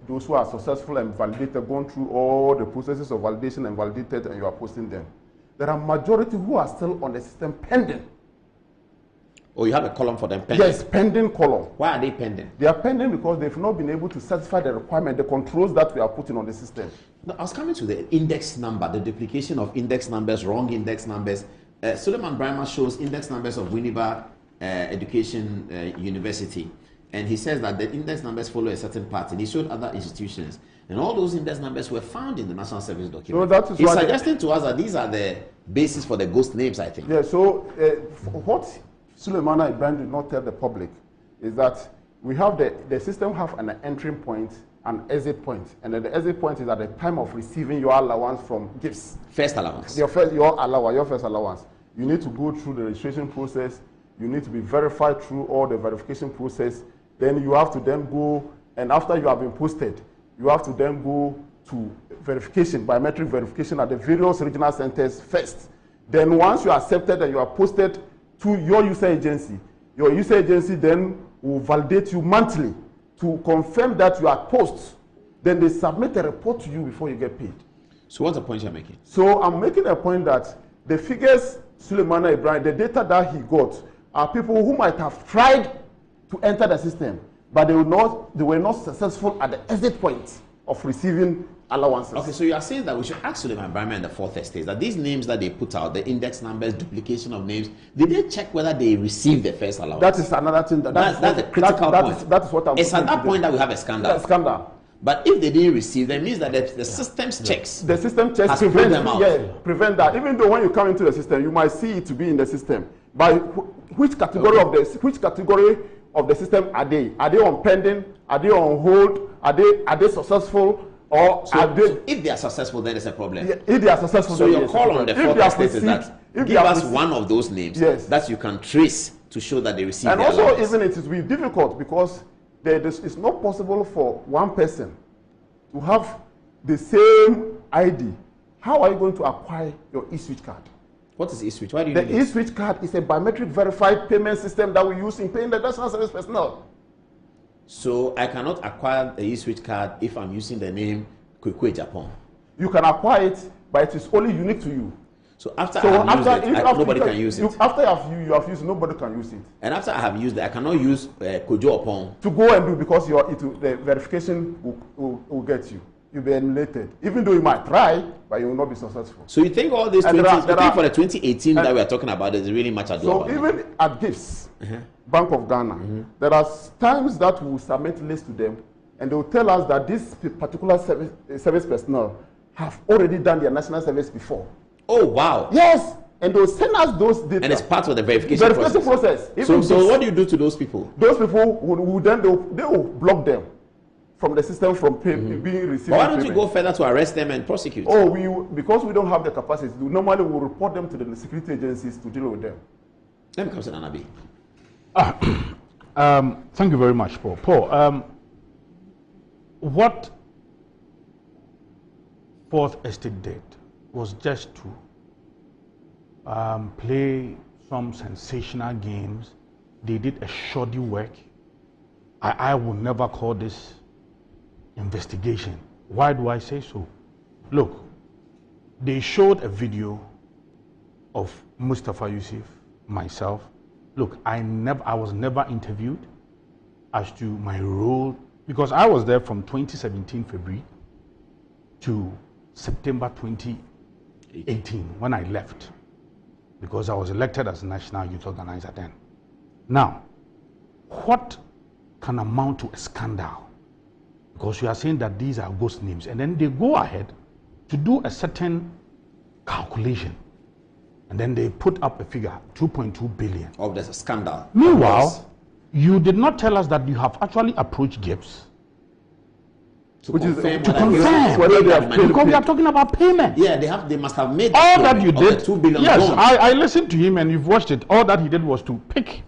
those who are successful and validated, gone through all the processes of validation and validated, and you are posting them. There are majority who are still on the system pending. Oh, you have a column for them pending? Yes, pending column. Why are they pending? They are pending because they've not been able to satisfy the requirement, the controls that we are putting on the system. Now, I was coming to the index number, the duplication of index numbers, wrong index numbers. Suleiman Brahma shows index numbers of Winneba Education University. And he says that the index numbers follow a certain pattern. He showed other institutions. And all those index numbers were found in the national service document. So that is He's suggesting to us that these are the basis for the ghost names, I think. Yeah, so what Suleiman Ibrahim did not tell the public is that we have the system have an entry point and exit point. And then the exit point is at the time of receiving your allowance from GiBS. First allowance. Your first allowance. You need to go through the registration process. You need to be verified through all the verification process. Then you have to then go, and after you have been posted, you have to then go to verification, biometric verification at the various regional centers first. Then once you are accepted and you are posted to your user agency then will validate you monthly to confirm that you are post. Then they submit a report to you before you get paid. So what's the point you're making? So I'm making a point that the figures Suleiman Ibrahim, the data that he got, are people who might have tried to enter the system, but they were not successful at the exit point of receiving allowances. Okay, so you are saying that we should ask Suleiman Ibrahim and the fourth estate that these names that they put out, the index numbers, duplication of names, did they check whether they received the first allowance? That is another thing. That's a critical point. That is what I'm saying. It's at that point that we have a scandal. A scandal. But if they didn't receive, that means that the system's checks. The system checks prevent them out. Yeah, prevent that. Even though when you come into the system, you might see it to be in the system. But which category of the system are they? Are they on pending? Are they on hold? Are they successful? Or so if they are successful, then it's a problem. Yeah, if they are successful, so your call on the fourth estate is that give us one of those names that you can trace to show that they received. And also, even it will be difficult because it's not possible for one person to have the same ID. How are you going to acquire your e-switch card? What is e-switch? Why do you The e-switch card is a biometric verified payment system that we use in paying the national service personnel. So I cannot acquire the e-switch card if I'm using the name Kwekwe Japan. You can acquire it, but it is only unique to you. So after I have used it, nobody can use it. After you have used it, nobody can use it. And after I have used it, I cannot use Kojo Upon. To go and do because the verification will get you. You'll be emulated. Even though you might try, but you will not be successful. So you think all these 20, for the 2018 that we are talking about is really much ado about? So even at GiBS, Bank of Ghana, there are times that we will submit lists to them, and they will tell us that this particular service personnel have already done their national service before. Oh, wow. Yes. And they'll send us those data. And it's part of the verification process. So what do you do to those people? Those people will then they will block them from the system from being received. Why don't you go further to arrest them and prosecute? Oh, because we don't have the capacity. Normally we will report them to the security agencies to deal with them. Let me come to Nanabi. Thank you very much, Paul. Paul, what Fourth Estate did was just to play some sensational games. They did a shoddy work. I would never call this investigation. Why do I say so? Look, they showed a video of Mustafa Yusuf, myself. Look, I was never interviewed as to my role, because I was there from 2017 February to September 2018 when I left, because I was elected as National Youth Organizer then. Now, what can amount to a scandal? Because you are saying that these are ghost names, and then they go ahead to do a certain calculation, and then they put up a figure, 2.2 billion. Oh, there's a scandal. Meanwhile, you did not tell us that you have actually approached GiBS To confirm whether they have paid, because we are talking about payment. Yeah, they must have made all that you did. 2 billion. Yes, I listened to him and you've watched it. All that he did was to pick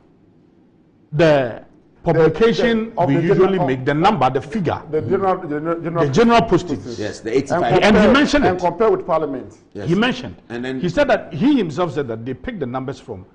the publication we usually make, the number, the figure, the general postage. Yes, the 85. And he mentioned and it. compare with Parliament. Yes. He mentioned. And then he said that he himself said that they picked the numbers from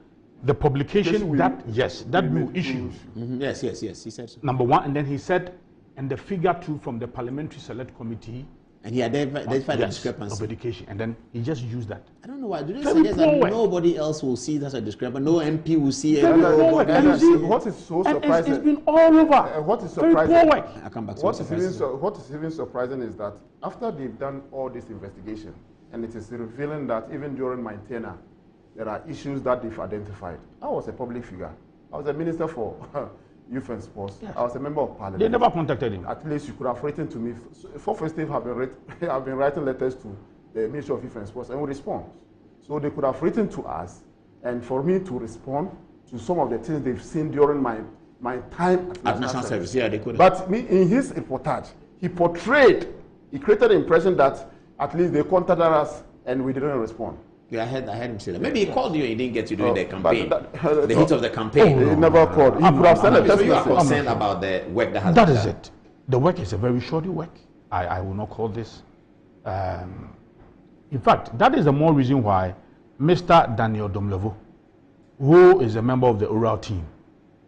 the publication that we issue. Yes, he said so. Number one, and then he said, and the figure two from the Parliamentary Select Committee. And he identified the discrepancy of education, and then he just used that. I don't know why. Do they suggest that nobody else will see that as a discrepancy? No MP will see it. What is so surprising? It's been all over. What is surprising? I'll come back to what is even surprising is that after they've done all this investigation, and it is revealing that even during my tenure, there are issues that they've identified. I was a public figure. I was a minister for Youth and Sports. Yes. I was a member of Parliament. They never contacted him. At least you could have written to me. For Festive, have been writing letters to the Ministry of Youth and Sports, and we respond. So they could have written to us, and for me to respond to some of the things they've seen during my time at National Service. Yeah, they could. But in his reportage, he created the impression that at least they contacted us and we didn't respond. Yeah, I heard him say that. Maybe he called you and he didn't get you during the campaign. The heat of the campaign. He never called. He could have sent a text message. You are message. concerned about the work that has That been is done. it. The work is a very shoddy work. I will not call this. In fact, that is the more reason why Mr. Daniel Domlevo, who is a member of the oral team,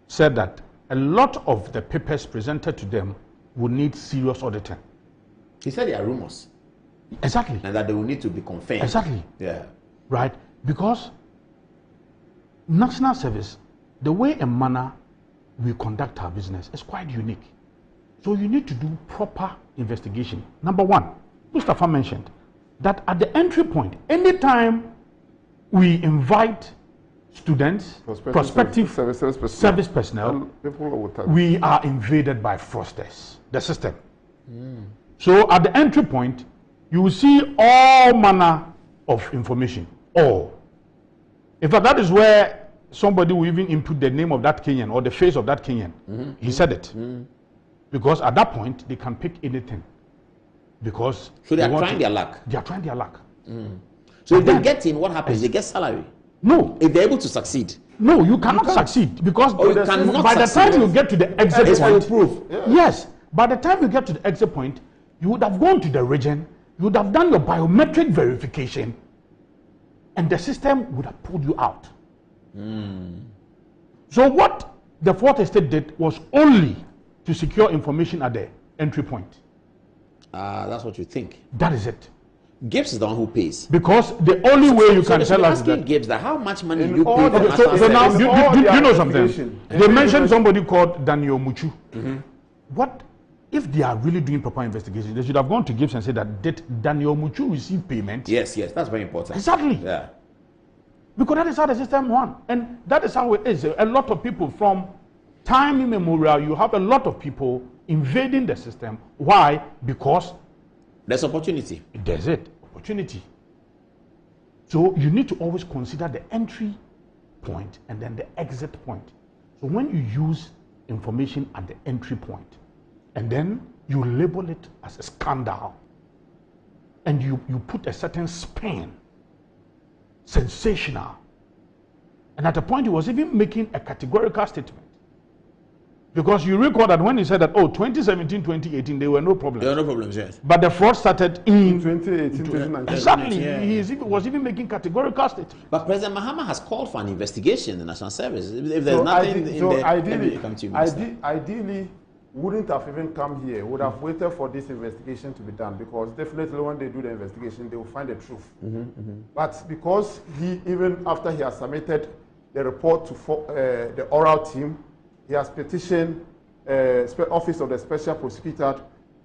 said that a lot of the papers presented to them would need serious auditing. He said there are rumors. Exactly. And that they will need to be confirmed. Exactly. Yeah. Right? Because National Service, the way and manner we conduct our business is quite unique. So you need to do proper investigation. Number one, Mustafa mentioned that at the entry point, anytime we invite students, prospective service personnel, we are invaded by fraudsters, the system. So at the entry point, you will see all manner of information. All. In fact, that is where somebody will even input the name of that Kenyan or the face of that Kenyan. He said it. Because at that point, they can pick anything. Because so they are trying their luck. They are trying their luck. So if they get in, what happens? They get salary. No. If they're able to succeed. No, you cannot succeed. Because you cannot by the time you get to the exit point. Proof. Yes. By the time you get to the exit point, you would have gone to the region, you would have done your biometric verification, and the system would have pulled you out. So what the Fourth Estate did was only to secure information at the entry point. That's what you think. That is it. GiBS is the one who pays. Because the only way you can tell us that GiBS that how much money you pay for so now, do you know something? They mentioned somebody called Daniel Muchu. What if they are really doing proper investigation? They should have gone to GiBS and said that did Daniel Muchu receive payment? Yes, that's very important. Exactly. Yeah. Because that is how the system runs. And that is how it is. A lot of people from time immemorial, you have a lot of people invading the system. Why? Because there's opportunity. There's it. Opportunity. So you need to always consider the entry point and then the exit point. So when you use information at the entry point and then you label it as a scandal and you put a certain spin, sensational, and at a point he was even making a categorical statement. Because you recall that when he said that, 2017, 2018, there were no problems. There were no problems, yes. But the fraud started in 2018, 2019. Exactly. Yeah. He was even making categorical statements. But President Mahama has called for an investigation in the National Service. If there's nothing in there, ideally, wouldn't have even come here, would have waited for this investigation to be done, because definitely when they do the investigation, they will find the truth. But because he, even after he has submitted the report to the oral team, he has petitioned Office of the Special Prosecutor,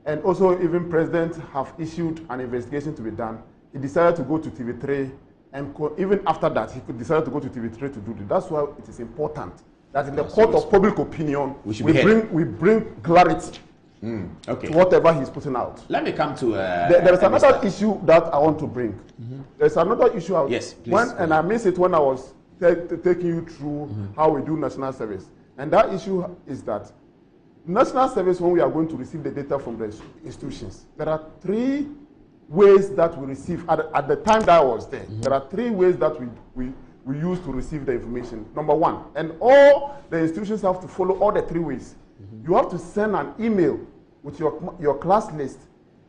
and also even President have issued an investigation to be done. He decided to go to TV3, and even after that, he could decide to go to TV3 to do it. That's why it is important that in the court of public opinion, we bring clarity to whatever he's putting out. Let me come to... there is another issue that I want to bring. There's another issue. Yes, please. And I missed it when I was taking you through how we do national service. And that issue is that national service, when we are going to receive the data from the institutions, there are 3 ways that we receive. At the time that I was there, there are 3 ways that we use to receive the information. Number 1, and all the institutions have to follow all the 3 ways. You have to send an email with your class list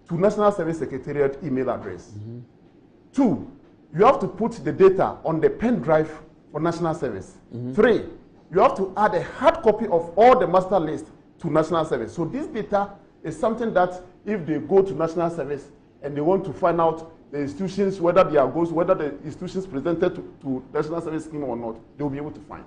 to National Service Secretariat email address. 2, you have to put the data on the pen drive for National Service. 3, you have to add a hard copy of all the master list to National Service. So this data is something that if they go to National Service and they want to find out the institutions, whether the institutions presented to National Service scheme or not, they'll be able to find.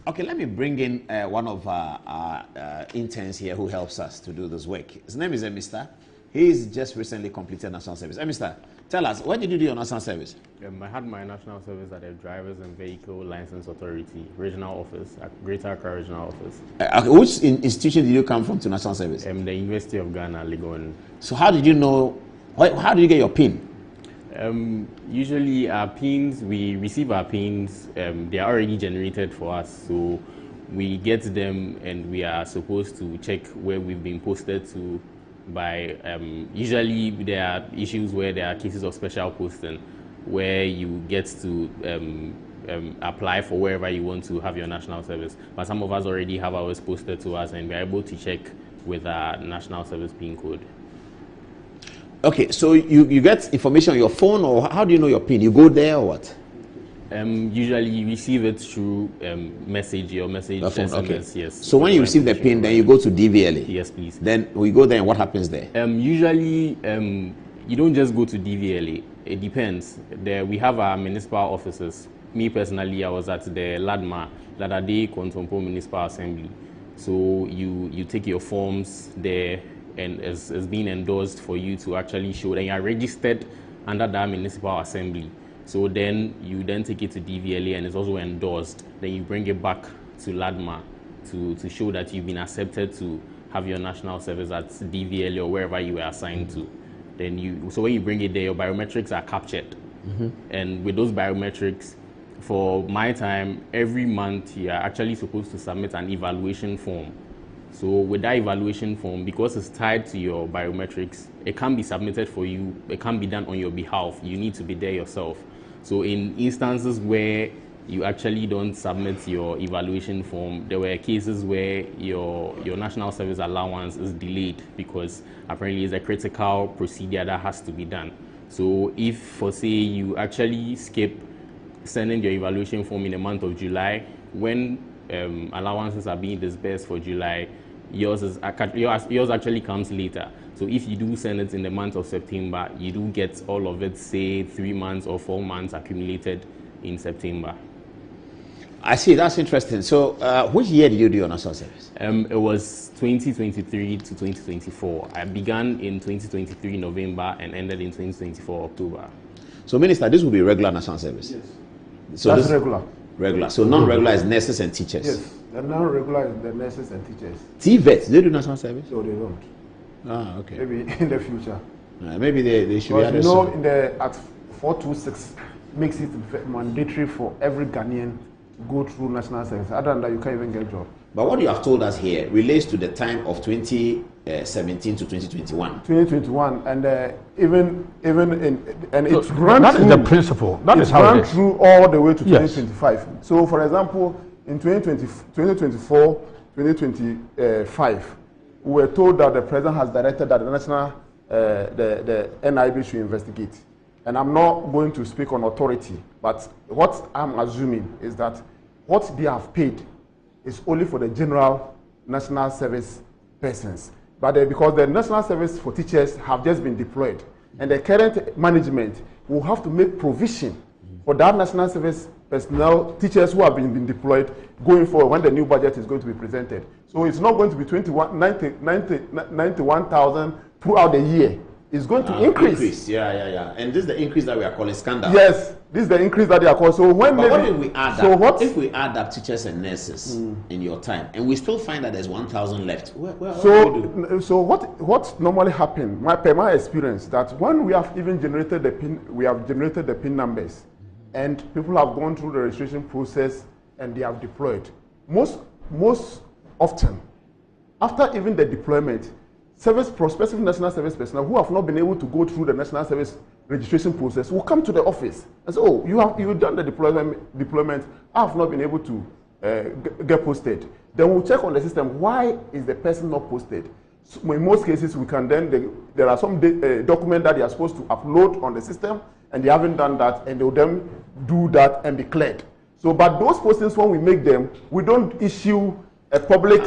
Okay, let me bring in one of our interns here who helps us to do this work. His name is Mr. He's just recently completed National Service. Mr., tell us, what did you do your National Service? I had my National Service at the Drivers and Vehicle License Authority, Regional Office, at Greater Accra Regional Office. Okay, which institution did you come from to National Service? The University of Ghana, Legon. So how did you know, how did you get your PIN? Usually our PINs, we receive our PINs, they are already generated for us, so we get them and we are supposed to check where we've been posted to by, usually there are issues where there are cases of special posting, where you get to apply for wherever you want to have your national service. But some of us already have ours posted to us and we're able to check with our national service PIN code. Okay, so you get information on your phone, or how do you know your PIN? You go there or what? Usually you receive it through message, your message, SMS, okay. Yes. So when you receive the PIN, then you go to DVLA? Yes, please. Then we go there and what happens there? Usually you don't just go to DVLA. It depends. We have our municipal offices. Me personally, I was at the LADMA, Ladade Kontompo Municipal Assembly. So you take your forms there, and it's being endorsed for you to actually show that you are registered under that municipal assembly. So then you take it to DVLA and it's also endorsed. Then you bring it back to LADMA to show that you've been accepted to have your national service at DVLA or wherever you were assigned to. Then so when you bring it there, your biometrics are captured. And with those biometrics, for my time, every month you are actually supposed to submit an evaluation form. So with that evaluation form, because it's tied to your biometrics, it can't be submitted for you, it can't be done on your behalf. You need to be there yourself. So in instances where you actually don't submit your evaluation form, there were cases where your national service allowance is delayed because apparently it's a critical procedure that has to be done. So if, for say, you actually skip sending your evaluation form in the month of July, when allowances are being disbursed for July, yours actually comes later. So if you do send it in the month of September, you do get all of it, say 3 months or 4 months accumulated in September. I see, that's interesting. So which year did you do your national service? It was 2023 to 2024. I began in 2023 November and ended in 2024 October. So Minister, this will be regular national service? Yes. So that's regular. Regular. So non-regular is nurses and teachers? Yes. The non-regular is the nurses and teachers. TVETs, they do national service? No, they don't. Ah, okay. Maybe in the future. Maybe they should be added. You know, in the Act 426 makes it mandatory for every Ghanaian to go through national service. Other than that, you can't even get a job. But what you have told us here relates to the time of 2017 to 2021. 2021, and it's so run that through. That is the principle. That is how run it is. through all the way to Yes. 2025. So, for example, in 2024, 2025, we were told that the president has directed that the national, the NIB should investigate. And I'm not going to speak on authority, but what I'm assuming is that what they have paid is only for the general national service persons. But because the national service for teachers have just been deployed, and the current management will have to make provision for that national service personnel, teachers who have been deployed going forward when the new budget is going to be presented. So it's not going to be 91,000 throughout the year. It's going to increase. Yeah. And this is the increase that we are calling scandal. Yes, this is the increase that they are calling. So when what if we add up? If we add up teachers and nurses in your time, and we still find that there's 1,000 left, so what normally happens? Per my experience, that when we have even generated the PIN numbers, and people have gone through the registration process and they have deployed. Most often, after even the deployment, prospective national service personnel who have not been able to go through the national service registration process will come to the office and say, "Oh, you've done the deployment. I have not been able to get posted." Then we'll check on the system. Why is the person not posted? So in most cases, we can there are some documents that they are supposed to upload on the system, and they haven't done that, and they will then do that and be cleared. So, but those postings, when we make them, we don't issue a public.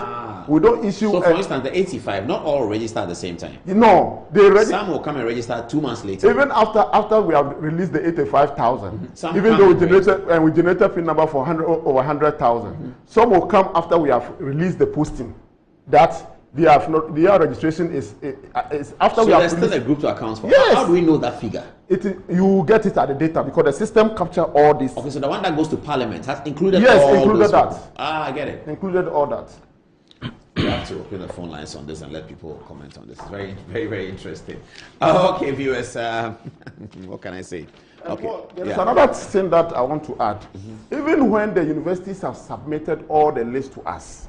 We don't issue. So, for instance, the 85, not all register at the same time. No, some will come and register 2 months later. Even after we have released the 85,000, even though we generated PIN number for over 100,000, some will come after we have released the posting. That their registration is after so we have. There's still a group to account for. Yes. How do we know that figure? You get it at the data because the system capture all this. Okay, so the one that goes to Parliament has included. Yes, all included that. People. I get it. Included all that. We have to open the phone lines on this and let people comment on this. It's very, very, very interesting. Okay, viewers, what can I say? Okay. There's another thing that I want to add. Even when the universities have submitted all the lists to us,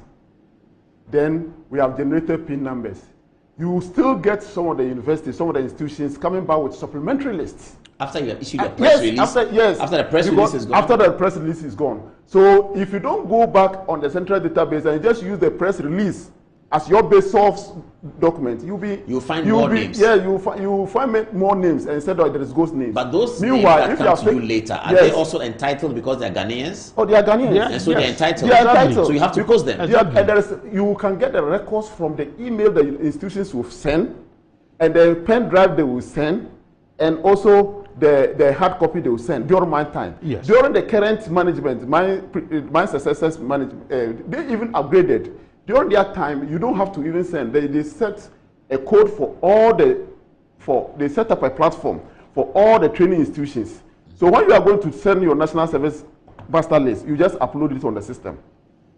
then we have generated PIN numbers. You still get some of the universities, some of the institutions coming back with supplementary lists. After you have issued your press release? After the press release is gone? After the press release is gone. So if you don't go back on the central database and just use the press release as your base source document, you'll find more names. Yeah, you find more names instead of there is ghost names. But those names that come to you later, are they also entitled because they're Ghanaians? Oh, they are Ghanaians. Yeah. And so they're entitled. They are entitled. So you have to post them. Exactly. And you can get the records from the email the institutions will send, and the pen drive they will send, and also the hard copy they will send during my time. Yes. During the current management, my successors management, they even upgraded. During their time, you don't have to even send. They set a code for they set up a platform for all the training institutions. So when you are going to send your national service master list, you just upload it on the system.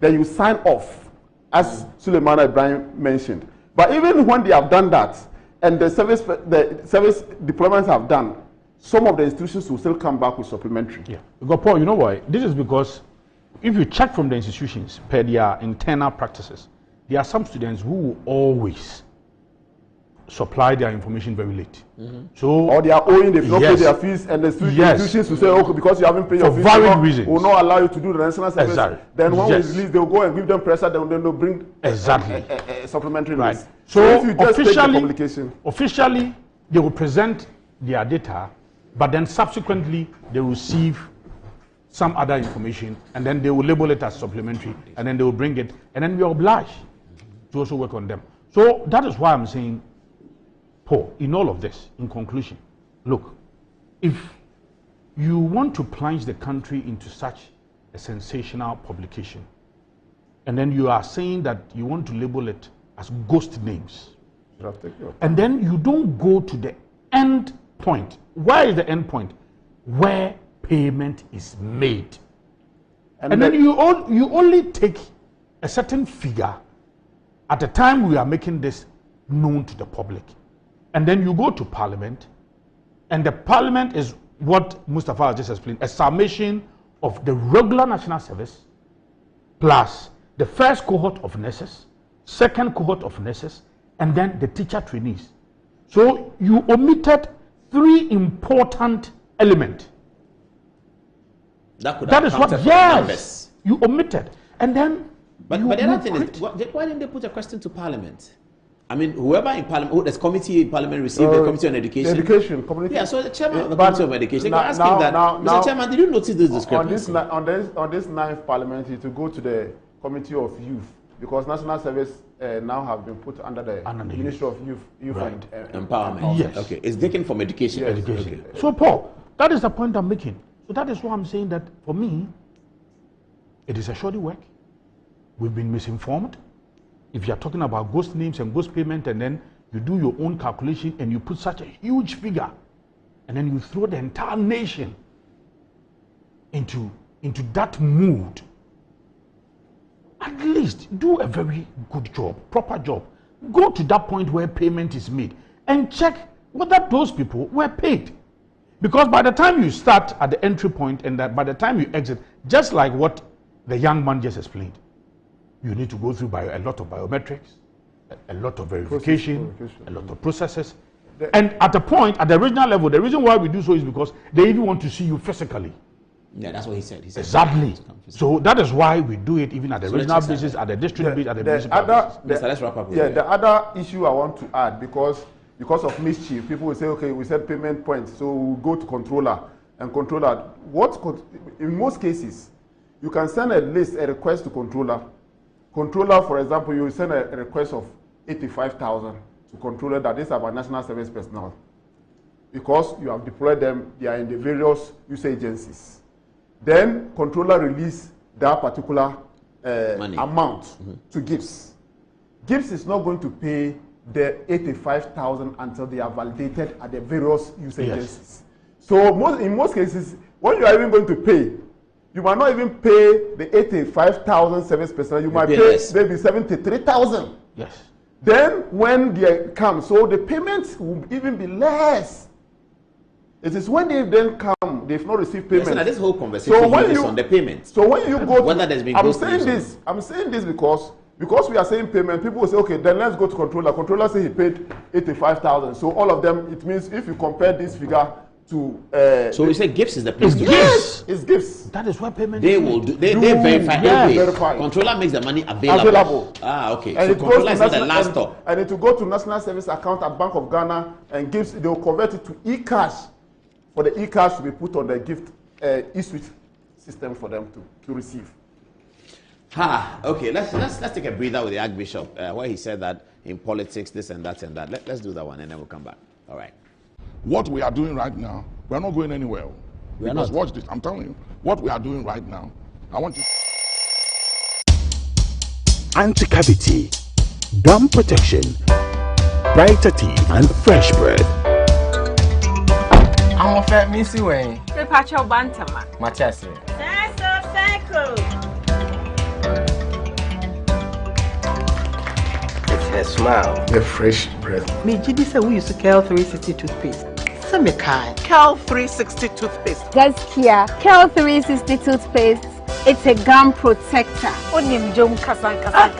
Then you sign off, as Suleiman Ibrahim mentioned. But even when they have done that, and the service deployments have done, some of the institutions will still come back with supplementary. Yeah. Because Paul, you know why? This is because if you check from the institutions per their internal practices, there are some students who will always supply their information very late. So, or they are owing, they've not paid their fees, and the institutions will say, okay, because you haven't paid your fees, reasons, will not allow you to do the national service. Exactly. Then when we release, they'll go and give them pressure, then they'll bring a supplementary list. So if you just take the publication, officially, they will present their data, but then subsequently they will receive some other information, and then they will label it as supplementary, and then they will bring it, and then we are obliged to also work on them. So that is why I'm saying, Paul, in all of this, in conclusion, look, if you want to plunge the country into such a sensational publication, and then you are saying that you want to label it as ghost names, and then you don't go to the end point. Where is the end point? Where payment is made. And then you only take a certain figure at the time we are making this known to the public. And then you go to Parliament, and the Parliament is what Mustafa has just explained, a summation of the regular national service plus the first cohort of nurses, second cohort of nurses, and then the teacher trainees. So you omitted 3 important elements. That is what, yes, you omitted. And then, but the other thing is, why didn't they put a question to Parliament? I mean, whoever in Parliament, this committee in Parliament received the Committee on Education. Yeah, so the chairman of the Committee on Education, they asked him that, Mr. Chairman, did you notice this discrepancy? On this 9th Parliament, to go to the Committee of Youth, because national service now have been put under the Ministry of Youth right. and Empowerment. Yes. Okay. It's taken from education. Yes. Education. Okay. So, Paul, that is the point I'm making. So that is why I'm saying that for me, it is a shoddy work. We've been misinformed. If you're talking about ghost names and ghost payment, and then you do your own calculation and you put such a huge figure, and then you throw the entire nation into that mood, at least do a very good job, proper job. Go to that point where payment is made and check whether those people were paid. Because by the time you start at the entry point and by the time you exit, just like what the young man just explained, you need to go through a lot of biometrics, a lot of verification, a lot of processes. And at the point, at the regional level, the reason why we do so is because they even want to see you physically. Yeah, that's what he said. He said exactly. So that is why we do it even at the regional basis, at the district basis, at the municipal basis. Let's wrap up. Yeah, the other issue I want to add, because of mischief, people will say, okay, we said payment points, so we'll go to controller. And controller, in most cases, you can send a request to controller. Controller, for example, you send a request of 85,000 to controller that is about national service personnel. Because you have deployed them, they are in the various use agencies. Then controller release that particular amount to GiBS. GiBS is not going to pay the 85,000 until they are validated at the various use agencies. So in most cases, when you are even going to pay, you might not even pay the 85,000 service personnel. You might pay maybe 73,000. Yes. Then when they come, so the payments will even be less. It is when they then come, they've not received payment. Yes, so this whole conversation is on the payment. So when you go, whether there's been I'm saying this because we are saying payment. People will say, okay, then let's go to controller. Controller say he paid 85,000. So all of them, it means if you compare this figure to so we say GiBS is the place. Yes, it's GiBS. That is why payment. They will do. They verify. Controller makes the money available. Ah, okay. And so controller is not the last stop. And it will go to National Service account at Bank of Ghana, and GiBS, they will convert it to e-cash for the e-cash to be put on the gift e-switch system for them to receive. Okay. Let's take a breather with the Archbishop, where he said that in politics this and that and that. Let's do that one and then we'll come back. All right. What we are doing right now, we are not going anywhere. Because watch this, I'm telling you, what we are doing right now, I want you. Anti-cavity, gum protection, brighter teeth, and fresh breath. I'm a fat missy way. The patch of bantama. Machasi. It's her smile. The fresh breath. Me, GiBS, we use Cal 360 toothpaste. Cal 360 toothpaste. That's Kia. Cal 360 toothpaste. It's a gum protector. Onim jom kasan. Cal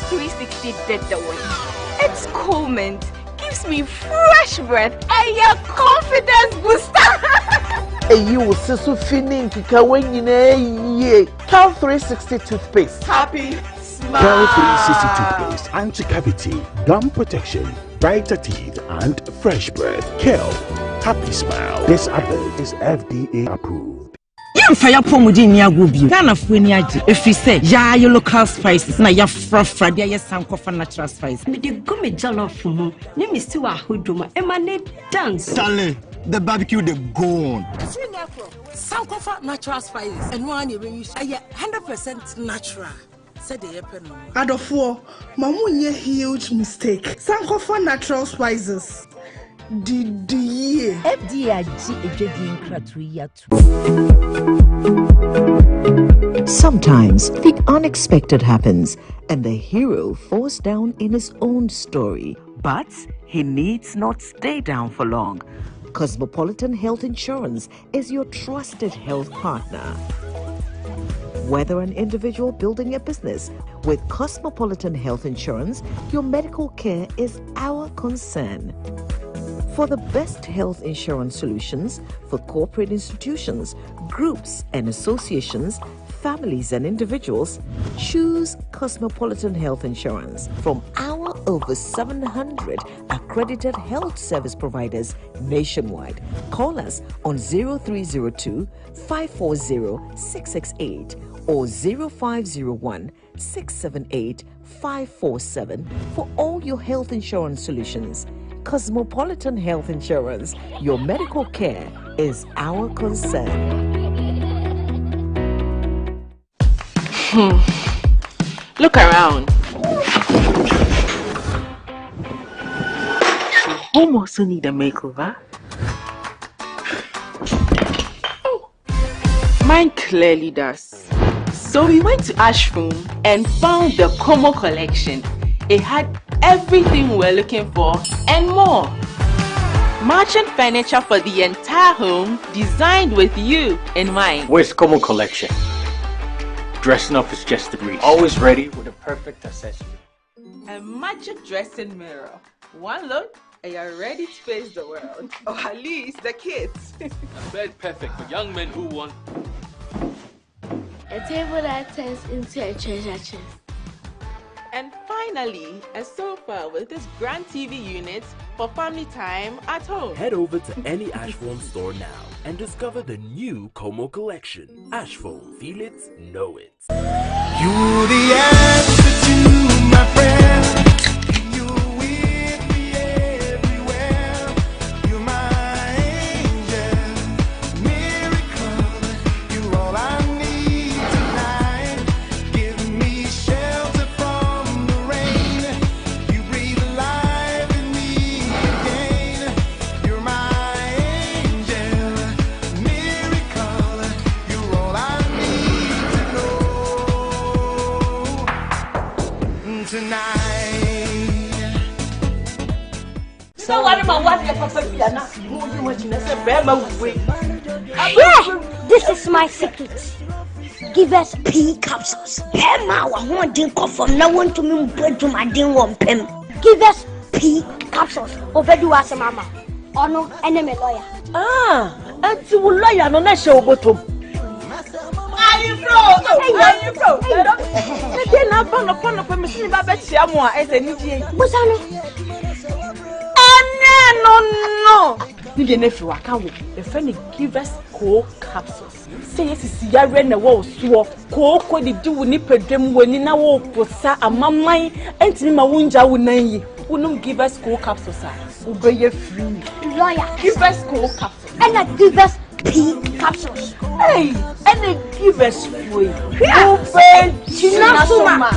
360 did the way. It's cool mint. Gives me fresh breath and your confidence booster. And you will see so feeling to when you know Cal 360 toothpaste. Happy smile. Cal 360 toothpaste, anti-cavity, gum protection, brighter teeth, and fresh breath. Kel, happy smile. This advert is FDA approved. Fire pomudin ya gubi. Ghana fweni aje. If you say ya your local spices na ya frafra dia ya sankofa natural spice. Me de go me jollof fumu. Ni mi still ahodoma. E ma ne dance. Charlie, the barbecue they go on. Sankofa natural spices. And one you use 100% natural. Adofo, mamunye huge mistake. Sankofa natural spices. FDA Sometimes the unexpected happens and the hero falls down in his own story. But he needs not stay down for long. Cosmopolitan Health Insurance is your trusted health partner. Whether an individual building a business, with Cosmopolitan Health Insurance, your medical care is our concern. For the best health insurance solutions for corporate institutions, groups and associations, families and individuals, choose Cosmopolitan Health Insurance from our over 700 accredited health service providers nationwide. Call us on 0302 540 668 or 0501 678 547 for all your health insurance solutions. Cosmopolitan Health Insurance, your medical care is our concern. Look around. Home also need a makeover. Mine clearly does. So we went to Ash Room and found the Como collection. It had everything we're looking for and more. Merchant furniture for the entire home, designed with you in mind. Where's Como collection? Dressing up is just a breeze. Always ready with a perfect accessory. A magic dressing mirror. One look and you're ready to face the world. Or at least the kids. A bed perfect for young men who want a table that turns into a treasure chest. And finally, a sofa with this grand TV unit for family time at home. Head over to any Ashform store now and discover the new Como collection. Ashform, feel it, know it. You're the answer to my prayer. You're with me everywhere. You're my angel, miracle. You're all I need tonight. Give me shelter from the rain. You breathe life in me again. You're my angel, miracle. You're all I need to know tonight. So what am I watching for Fabiana? Yeah, this is my secret. GiBS P capsules. Emma, I want to go from now on to me to my ding one pen. GiBS P capsules. Over do as a mama. Oh no, enemy lawyer. Ah, and you will lawyer no na show bottom. Are you bro? Are you bro? Again, I'm upon a machine about Siamoa as a DJ. No. You didn't if you are coming. The friend GiBS co capsules. Say yes, is Yara and the wall swore. Co did do nip a dream when in a wall for sa a mamma and Tima Wunja would name you. Wouldn't GiBS co capsules. Obey your free Lawyer. GiBS co capsules. And a GiBS P capsules. Hey, and a GiBS free. Open Chinasuma.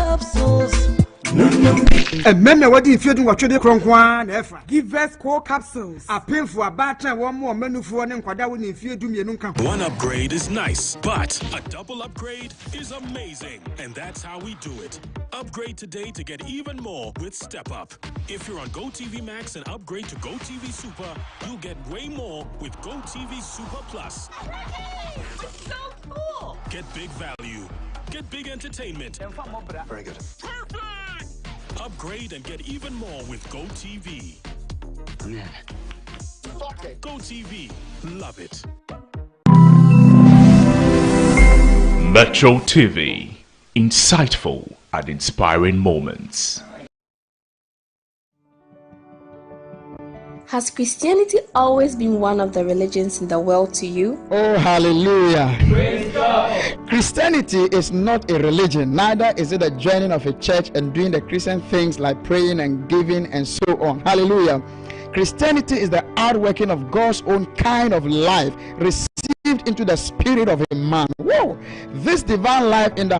And men what if you do what you do GiBS core capsules. A pin for a batter, one more menu for an quadawin if you do me. One upgrade is nice, but a double upgrade is amazing. And that's how we do it. Upgrade today to get even more with Step Up. If you're on GoTV Max and upgrade to GoTV Super, you'll get way more with GoTV Super Plus. It's so cool. Get big value. Get big entertainment. Very good. Upgrade and get even more with GoTV. Yeah. GoTV. Love it. Metro TV. Insightful and inspiring moments. Has Christianity always been one of the religions in the world to you? Oh, hallelujah. Praise God. Christianity is not a religion, neither is it a joining of a church and doing the Christian things like praying and giving and so on. Hallelujah. Christianity is the outworking of God's own kind of life received into the spirit of a man. Whoa! This divine life in the